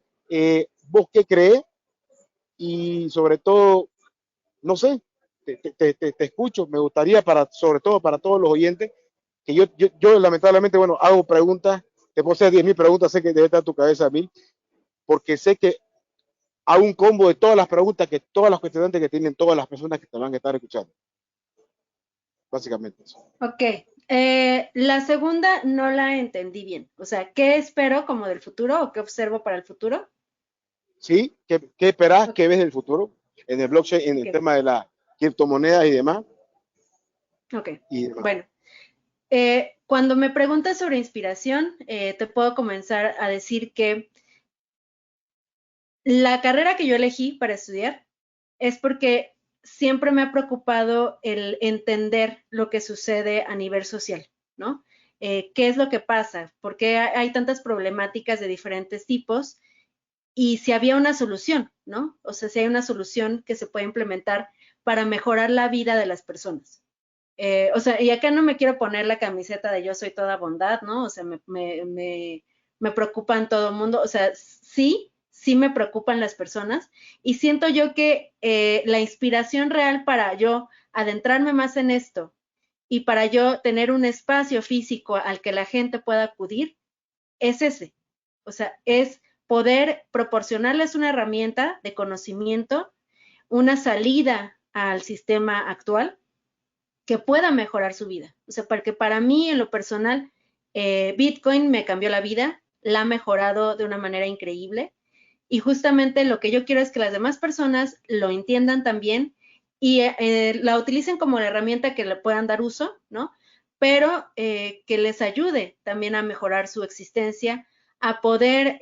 ¿vos qué crees? Y sobre todo, no sé, te escucho. Me gustaría, sobre todo para todos los oyentes, que yo lamentablemente, bueno, hago preguntas, te puedo hacer 10.000 preguntas, sé que debe estar en tu cabeza 1.000, porque sé que hago un combo de todas las preguntas, todas las cuestionantes que tienen todas las personas que te van a estar escuchando. Básicamente eso. Ok. La segunda no la entendí bien. O sea, ¿qué espero como del futuro o qué observo para el futuro? Sí, ¿qué esperás? Okay. ¿Qué ves del futuro en el blockchain, en el tema de las criptomonedas y demás? Ok, bueno. Cuando me preguntas sobre inspiración, te puedo comenzar a decir que la carrera que yo elegí para estudiar es porque siempre me ha preocupado el entender lo que sucede a nivel social, ¿no? ¿Qué es lo que pasa? ¿Por qué hay tantas problemáticas de diferentes tipos? Y si había una solución, ¿no? O sea, si hay una solución que se puede implementar para mejorar la vida de las personas. O sea, y acá no me quiero poner la camiseta de yo soy toda bondad, ¿no? O sea, me preocupan todo el mundo. O sea, sí me preocupan las personas y siento yo que la inspiración real para yo adentrarme más en esto y para yo tener un espacio físico al que la gente pueda acudir es ese. O sea, es poder proporcionarles una herramienta de conocimiento, una salida al sistema actual que pueda mejorar su vida. O sea, porque para mí, en lo personal, Bitcoin me cambió la vida, la ha mejorado de una manera increíble. Y justamente lo que yo quiero es que las demás personas lo entiendan también y la utilicen como la herramienta que le puedan dar uso, ¿no? Pero que les ayude también a mejorar su existencia, a poder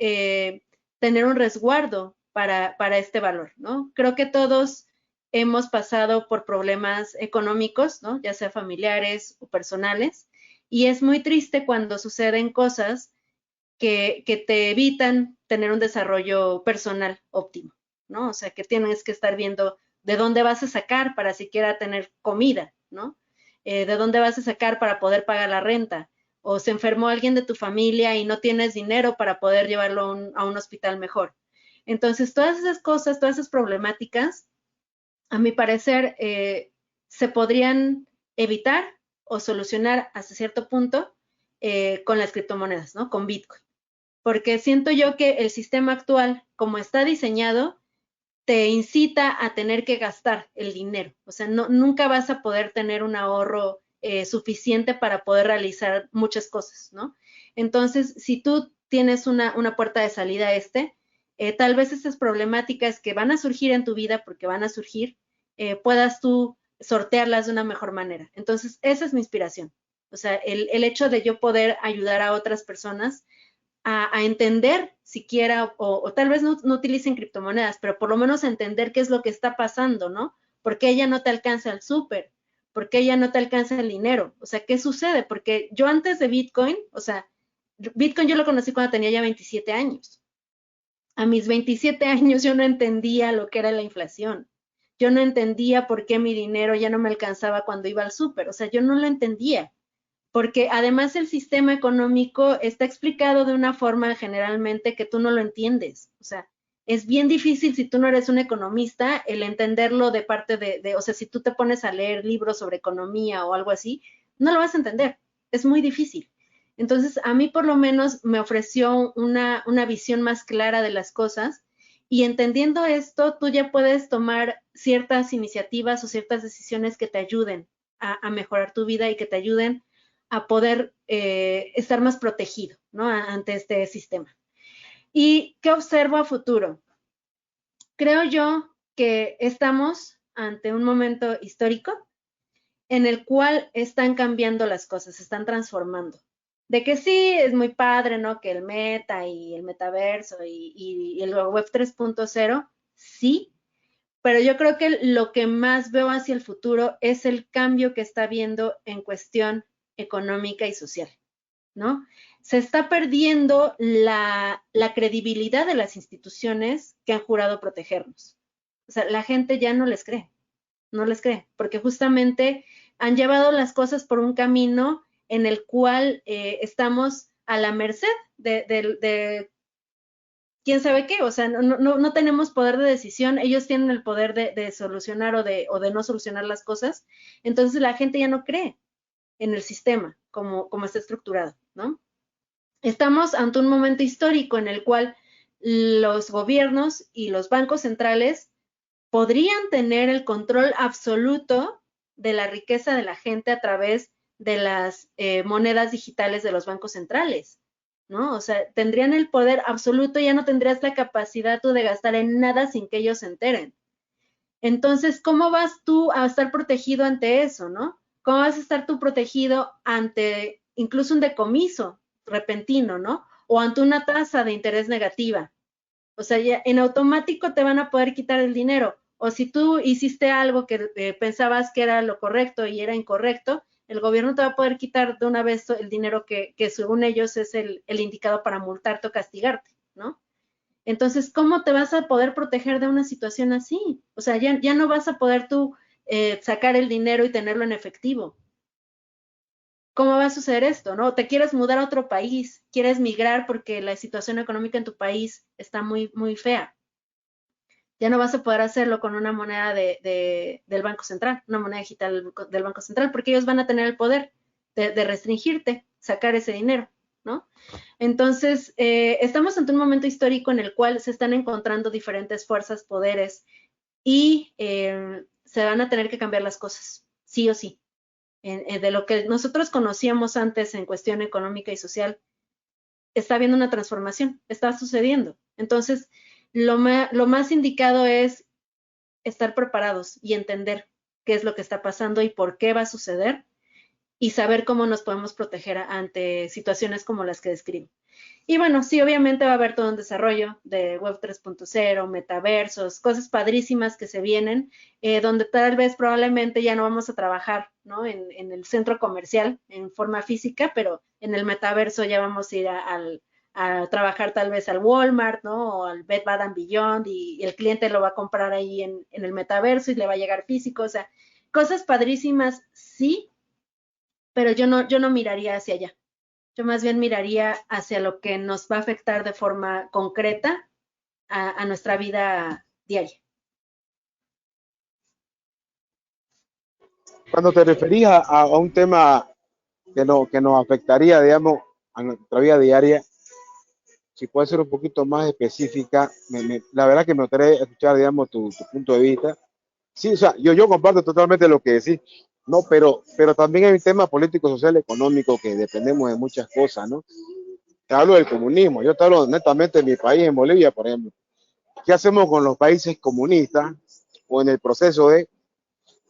tener un resguardo para este valor, ¿no? Creo que todos hemos pasado por problemas económicos, ¿no? Ya sea familiares o personales, y es muy triste cuando suceden cosas que te evitan tener un desarrollo personal óptimo, ¿no? O sea, que tienes que estar viendo de dónde vas a sacar para siquiera tener comida, ¿no? De dónde vas a sacar para poder pagar la renta, o se enfermó alguien de tu familia y no tienes dinero para poder llevarlo a un hospital mejor. Entonces, todas esas cosas, todas esas problemáticas, a mi parecer, se podrían evitar o solucionar hasta cierto punto con las criptomonedas, ¿no? Con Bitcoin. Porque siento yo que el sistema actual, como está diseñado, te incita a tener que gastar el dinero. O sea, nunca vas a poder tener un ahorro suficiente para poder realizar muchas cosas, ¿no? Entonces, si tú tienes una puerta de salida tal vez estas problemáticas que van a surgir en tu vida, porque van a surgir, puedas tú sortearlas de una mejor manera. Entonces, esa es mi inspiración. O sea, el hecho de yo poder ayudar a otras personas a entender siquiera, o tal vez no utilicen criptomonedas, pero por lo menos entender qué es lo que está pasando, ¿no? ¿Por qué ella no te alcanza el súper? ¿Por qué ella no te alcanza el dinero? O sea, ¿qué sucede? Porque yo antes de Bitcoin, o sea, Bitcoin yo lo conocí cuando tenía ya 27 años. A mis 27 años yo no entendía lo que era la inflación. Yo no entendía por qué mi dinero ya no me alcanzaba cuando iba al súper. O sea, yo no lo entendía. Porque además el sistema económico está explicado de una forma generalmente que tú no lo entiendes. O sea, es bien difícil si tú no eres un economista el entenderlo de parte o sea, si tú te pones a leer libros sobre economía o algo así, no lo vas a entender. Es muy difícil. Entonces, a mí por lo menos me ofreció una visión más clara de las cosas y entendiendo esto, tú ya puedes tomar ciertas iniciativas o ciertas decisiones que te ayuden a mejorar tu vida y que te ayuden a poder estar más protegido, ¿no? Ante este sistema. ¿Y qué observo a futuro? Creo yo que estamos ante un momento histórico en el cual están cambiando las cosas, se están transformando. De que sí, es muy padre, ¿no? Que el meta y el metaverso y el web 3.0, sí, pero yo creo que lo que más veo hacia el futuro es el cambio que está habiendo en cuestión económica y social, ¿no? Se está perdiendo la credibilidad de las instituciones que han jurado protegernos. O sea, la gente ya no les cree, porque justamente han llevado las cosas por un camino en el cual estamos a la merced de quién sabe qué, o sea, no tenemos poder de decisión, ellos tienen el poder de solucionar o de no solucionar las cosas, entonces la gente ya no cree en el sistema como está estructurado, ¿no? Estamos ante un momento histórico en el cual los gobiernos y los bancos centrales podrían tener el control absoluto de la riqueza de la gente a través de las monedas digitales de los bancos centrales, ¿no? O sea, tendrían el poder absoluto, ya no tendrías la capacidad tú de gastar en nada sin que ellos se enteren. Entonces, ¿cómo vas tú a estar protegido ante eso, no? ¿Cómo vas a estar tú protegido ante incluso un decomiso repentino, ¿no? O ante una tasa de interés negativa. O sea, ya en automático te van a poder quitar el dinero. O si tú hiciste algo que pensabas que era lo correcto y era incorrecto, el gobierno te va a poder quitar de una vez el dinero que según ellos es el indicado para multarte o castigarte, ¿no? Entonces, ¿cómo te vas a poder proteger de una situación así? O sea, ya no vas a poder tú sacar el dinero y tenerlo en efectivo. ¿Cómo va a suceder esto, no? Te quieres mudar a otro país, quieres migrar porque la situación económica en tu país está muy, muy fea. Ya no vas a poder hacerlo con una moneda del Banco Central, una moneda digital del Banco Central, porque ellos van a tener el poder de restringirte, sacar ese dinero, ¿no? Entonces, estamos ante un momento histórico en el cual se están encontrando diferentes fuerzas, poderes, y se van a tener que cambiar las cosas, sí o sí. De lo que nosotros conocíamos antes en cuestión económica y social, está habiendo una transformación, está sucediendo. Entonces, lo más indicado es estar preparados y entender qué es lo que está pasando y por qué va a suceder y saber cómo nos podemos proteger ante situaciones como las que describo. Y bueno, sí, obviamente va a haber todo un desarrollo de Web 3.0, metaversos, cosas padrísimas que se vienen, donde tal vez probablemente ya no vamos a trabajar, ¿no? En el centro comercial en forma física, pero en el metaverso ya vamos a ir a trabajar tal vez al Walmart, ¿no? O al Bed Bath & Beyond y el cliente lo va a comprar ahí en el metaverso y le va a llegar físico, o sea, cosas padrísimas, sí, pero yo no miraría hacia allá. Yo más bien miraría hacia lo que nos va a afectar de forma concreta a nuestra vida diaria. Cuando te referías a un tema que nos afectaría, digamos, a nuestra vida diaria, si puede ser un poquito más específica, la verdad que me gustaría escuchar, digamos, tu punto de vista. Sí, o sea, yo comparto totalmente lo que decís, no, pero también hay un tema político, social, económico que dependemos de muchas cosas, ¿no? Te hablo del comunismo, yo te hablo netamente de mi país, en Bolivia, por ejemplo. ¿Qué hacemos con los países comunistas o en el proceso de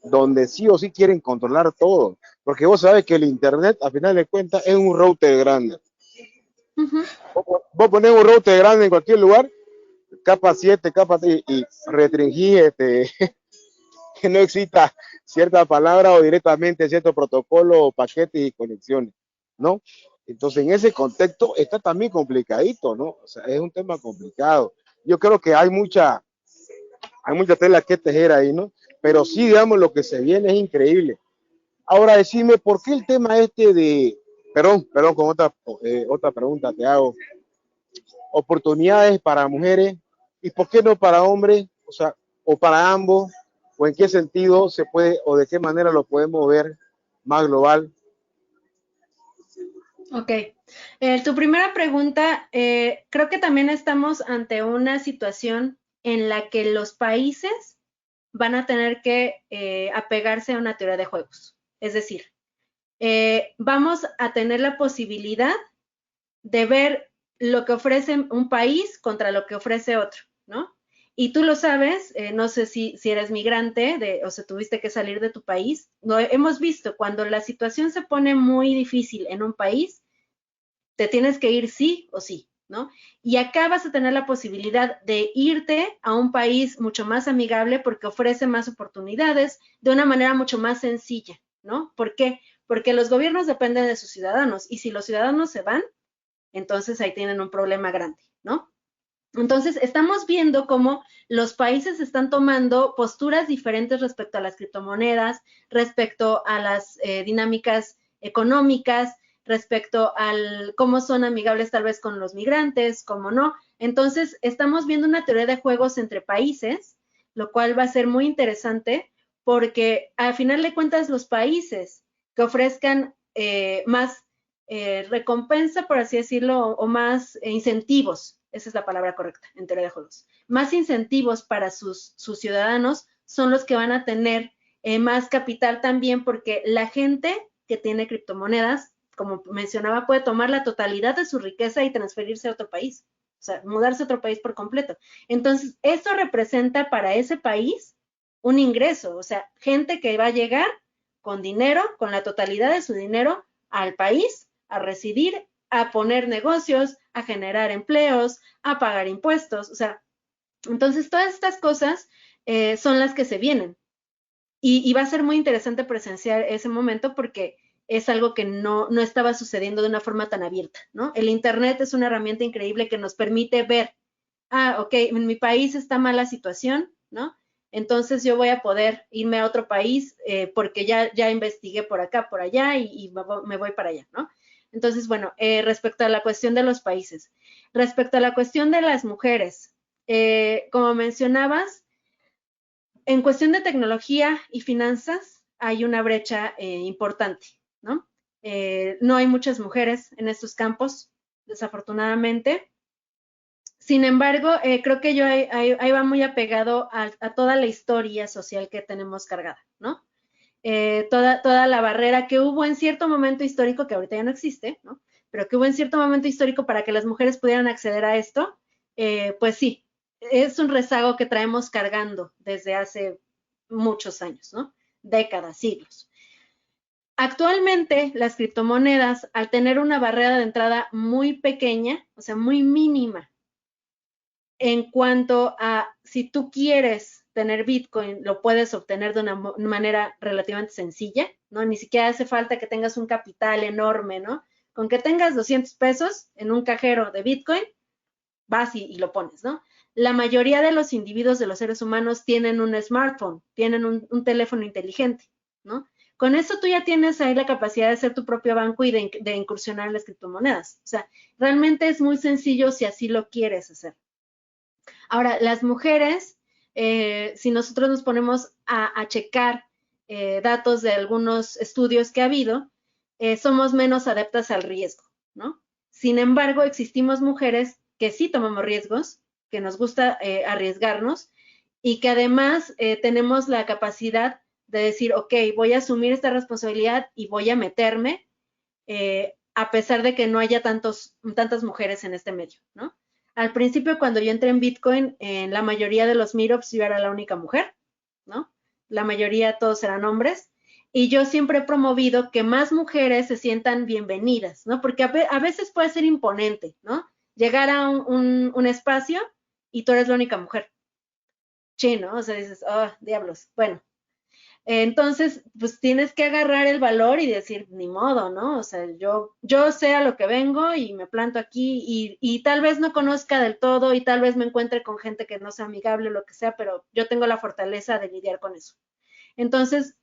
donde sí o sí quieren controlar todo? Porque vos sabés que el Internet, a final de cuentas, es un router grande. Vos ponés un router grande en cualquier lugar, capa 7, capa 3, y restringí que no exista cierta palabra o directamente cierto protocolo o paquetes y conexiones, ¿no? Entonces, en ese contexto está también complicadito, ¿no? O sea, es un tema complicado. Yo creo que hay mucha tela que tejer ahí, ¿no? Pero sí, digamos, lo que se viene es increíble. Ahora, decime, ¿por qué el tema este de, perdón, con otra pregunta te hago, oportunidades para mujeres y por qué no para hombres, o sea, o para ambos, o en qué sentido se puede, o de qué manera lo podemos ver más global? Ok. Tu primera pregunta, creo que también estamos ante una situación en la que los países van a tener que apegarse a una teoría de juegos. Es decir, vamos a tener la posibilidad de ver lo que ofrece un país contra lo que ofrece otro, ¿no? Y tú lo sabes, no sé si eres migrante o sea, tuviste que salir de tu país. Hemos visto cuando la situación se pone muy difícil en un país, te tienes que ir sí o sí, ¿no? Y acá vas a tener la posibilidad de irte a un país mucho más amigable porque ofrece más oportunidades de una manera mucho más sencilla, ¿no? ¿Por qué? Porque los gobiernos dependen de sus ciudadanos y si los ciudadanos se van, entonces ahí tienen un problema grande, ¿no? Entonces, estamos viendo cómo los países están tomando posturas diferentes respecto a las criptomonedas, respecto a las dinámicas económicas, respecto al cómo son amigables tal vez con los migrantes, cómo no. Entonces, estamos viendo una teoría de juegos entre países, lo cual va a ser muy interesante porque al final de cuentas los países que ofrezcan más recompensa, por así decirlo, o más incentivos, esa es la palabra correcta en teoría de juegos, más incentivos para sus ciudadanos son los que van a tener más capital también porque la gente que tiene criptomonedas, como mencionaba, puede tomar la totalidad de su riqueza y transferirse a otro país, o sea, mudarse a otro país por completo. Entonces, eso representa para ese país un ingreso, o sea, gente que va a llegar con dinero, con la totalidad de su dinero al país, a residir, a poner negocios, a generar empleos, a pagar impuestos, o sea, entonces todas estas cosas son las que se vienen. Y va a ser muy interesante presenciar ese momento porque es algo que no estaba sucediendo de una forma tan abierta, ¿no? El Internet es una herramienta increíble que nos permite ver, ok, en mi país está mala situación, ¿no? Entonces yo voy a poder irme a otro país porque ya investigué por acá, por allá y me voy para allá, ¿no? Entonces, bueno, respecto a la cuestión de los países, respecto a la cuestión de las mujeres, como mencionabas, en cuestión de tecnología y finanzas hay una brecha importante, ¿no? No hay muchas mujeres en estos campos, desafortunadamente. Sin embargo, creo que ahí va muy apegado a toda la historia social que tenemos cargada, ¿no? Toda la barrera que hubo en cierto momento histórico, que ahorita ya no existe, ¿no? Pero que hubo en cierto momento histórico para que las mujeres pudieran acceder a esto, pues sí, es un rezago que traemos cargando desde hace muchos años, ¿no? Décadas, siglos. Actualmente, las criptomonedas, al tener una barrera de entrada muy pequeña, o sea, muy mínima, en cuanto a si tú quieres tener Bitcoin, lo puedes obtener de una manera relativamente sencilla, ¿no? Ni siquiera hace falta que tengas un capital enorme, ¿no? Con que tengas 200 pesos en un cajero de Bitcoin, vas y lo pones, ¿no? La mayoría de los individuos, de los seres humanos, tienen un smartphone, tienen un teléfono inteligente, ¿no? Con eso tú ya tienes ahí la capacidad de ser tu propio banco y de incursionar en las criptomonedas. O sea, realmente es muy sencillo si así lo quieres hacer. Ahora, las mujeres, si nosotros nos ponemos a checar datos de algunos estudios que ha habido, somos menos adeptas al riesgo, ¿no? Sin embargo, existimos mujeres que sí tomamos riesgos, que nos gusta arriesgarnos y que además tenemos la capacidad de decir, ok, voy a asumir esta responsabilidad y voy a meterme a pesar de que no haya tantas mujeres en este medio, ¿no? Al principio, cuando yo entré en Bitcoin, en la mayoría de los meetups yo era la única mujer, ¿no? La mayoría todos eran hombres. Y yo siempre he promovido que más mujeres se sientan bienvenidas, ¿no? Porque a veces puede ser imponente, ¿no? Llegar a un espacio y tú eres la única mujer. Sí, ¿no? O sea, dices, oh, diablos. Bueno, entonces, pues tienes que agarrar el valor y decir, ni modo, ¿no? O sea, yo sé a lo que vengo y me planto aquí y tal vez no conozca del todo y tal vez me encuentre con gente que no sea amigable o lo que sea, pero yo tengo la fortaleza de lidiar con eso. Entonces,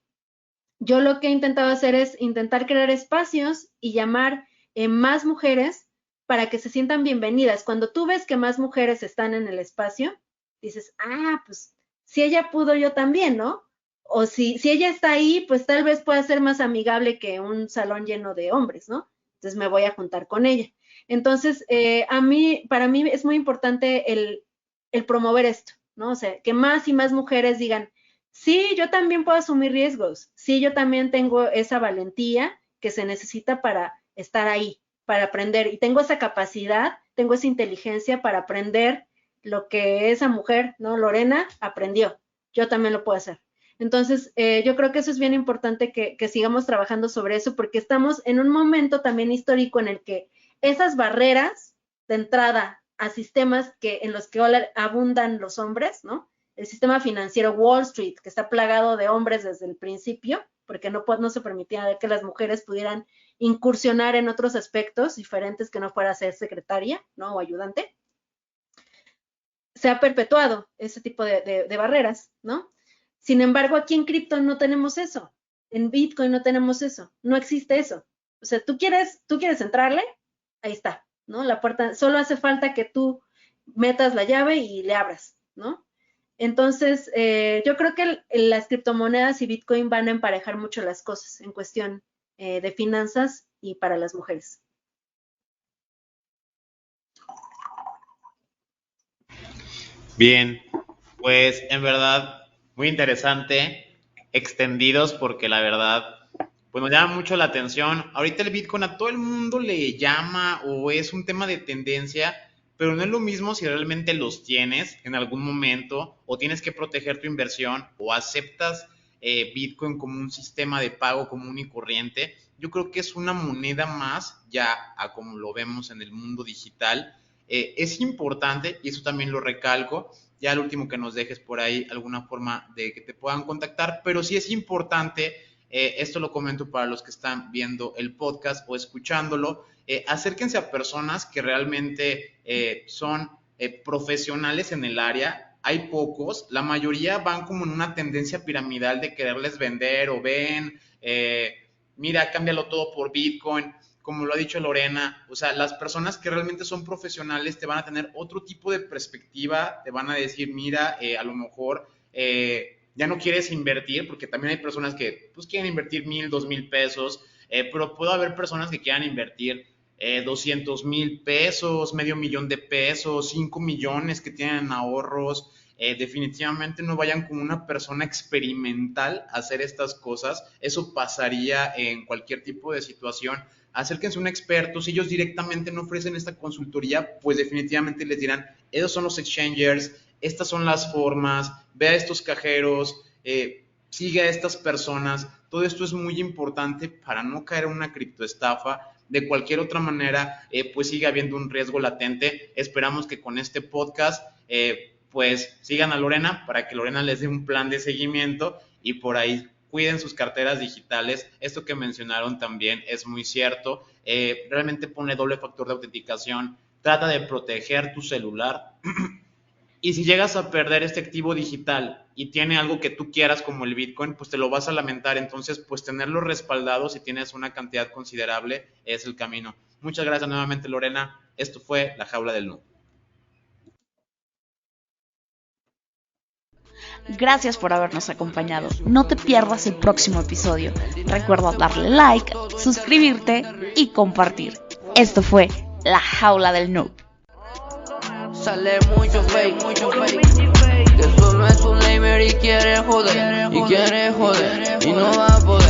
yo lo que he intentado hacer es intentar crear espacios y llamar más mujeres para que se sientan bienvenidas. Cuando tú ves que más mujeres están en el espacio, dices, ah, pues si ella pudo, yo también, ¿no? O si ella está ahí, pues tal vez pueda ser más amigable que un salón lleno de hombres, ¿no? Entonces me voy a juntar con ella. Entonces, para mí es muy importante el promover esto, ¿no? O sea, que más y más mujeres digan, sí, yo también puedo asumir riesgos, sí, yo también tengo esa valentía que se necesita para estar ahí, para aprender, y tengo esa capacidad, tengo esa inteligencia para aprender lo que esa mujer, ¿no? Lorena aprendió, yo también lo puedo hacer. Entonces, yo creo que eso es bien importante que sigamos trabajando sobre eso, porque estamos en un momento también histórico en el que esas barreras de entrada a sistemas en los que abundan los hombres, ¿no? El sistema financiero Wall Street, que está plagado de hombres desde el principio, porque no se permitía que las mujeres pudieran incursionar en otros aspectos diferentes que no fuera ser secretaria, ¿no? O ayudante. Se ha perpetuado ese tipo de barreras, ¿no? Sin embargo, aquí en cripto no tenemos eso. En Bitcoin no tenemos eso. No existe eso. O sea, tú quieres entrarle, ahí está, ¿no? La puerta, solo hace falta que tú metas la llave y le abras, ¿no? Entonces, yo creo que las criptomonedas y Bitcoin van a emparejar mucho las cosas en cuestión de finanzas y para las mujeres. Bien, pues en verdad muy interesante, extendidos porque la verdad pues nos llama mucho la atención. Ahorita el Bitcoin a todo el mundo le llama o es un tema de tendencia, pero no es lo mismo si realmente los tienes en algún momento o tienes que proteger tu inversión o aceptas Bitcoin como un sistema de pago común y corriente. Yo creo que es una moneda más ya a como lo vemos en el mundo digital. Es importante, y eso también lo recalco, ya al último que nos dejes por ahí alguna forma de que te puedan contactar, pero sí es importante, esto lo comento para los que están viendo el podcast o escuchándolo, acérquense a personas que realmente son profesionales en el área. Hay pocos, la mayoría van como en una tendencia piramidal de quererles vender o mira, cámbialo todo por Bitcoin, como lo ha dicho Lorena. O sea, las personas que realmente son profesionales te van a tener otro tipo de perspectiva, te van a decir, mira, a lo mejor ya no quieres invertir, porque también hay personas que pues quieren invertir 1,000, 2,000 pesos, pero puede haber personas que quieran invertir 200,000 pesos, $500,000 de pesos, 5 millones que tienen ahorros. Definitivamente no vayan con una persona experimental a hacer estas cosas. Eso pasaría en cualquier tipo de situación. Acérquense a un experto. Si ellos directamente no ofrecen esta consultoría, pues definitivamente les dirán, esos son los exchangers, estas son las formas, ve a estos cajeros, sigue a estas personas. Todo esto es muy importante para no caer en una criptoestafa. De cualquier otra manera, pues sigue habiendo un riesgo latente. Esperamos que con este podcast pues sigan a Lorena para que Lorena les dé un plan de seguimiento y por ahí cuiden sus carteras digitales. Esto que mencionaron también es muy cierto. Realmente ponle doble factor de autenticación. Trata de proteger tu celular. Y si llegas a perder este activo digital y tiene algo que tú quieras como el Bitcoin, pues te lo vas a lamentar. Entonces, pues tenerlo respaldado si tienes una cantidad considerable es el camino. Muchas gracias nuevamente, Lorena. Esto fue La Jaula del Noob. Gracias por habernos acompañado. No te pierdas el próximo episodio. Recuerda darle like, suscribirte y compartir. Esto fue La Jaula del Noob. sale mucho fake, que solo es un lamer y quiere joder, y no va a poder.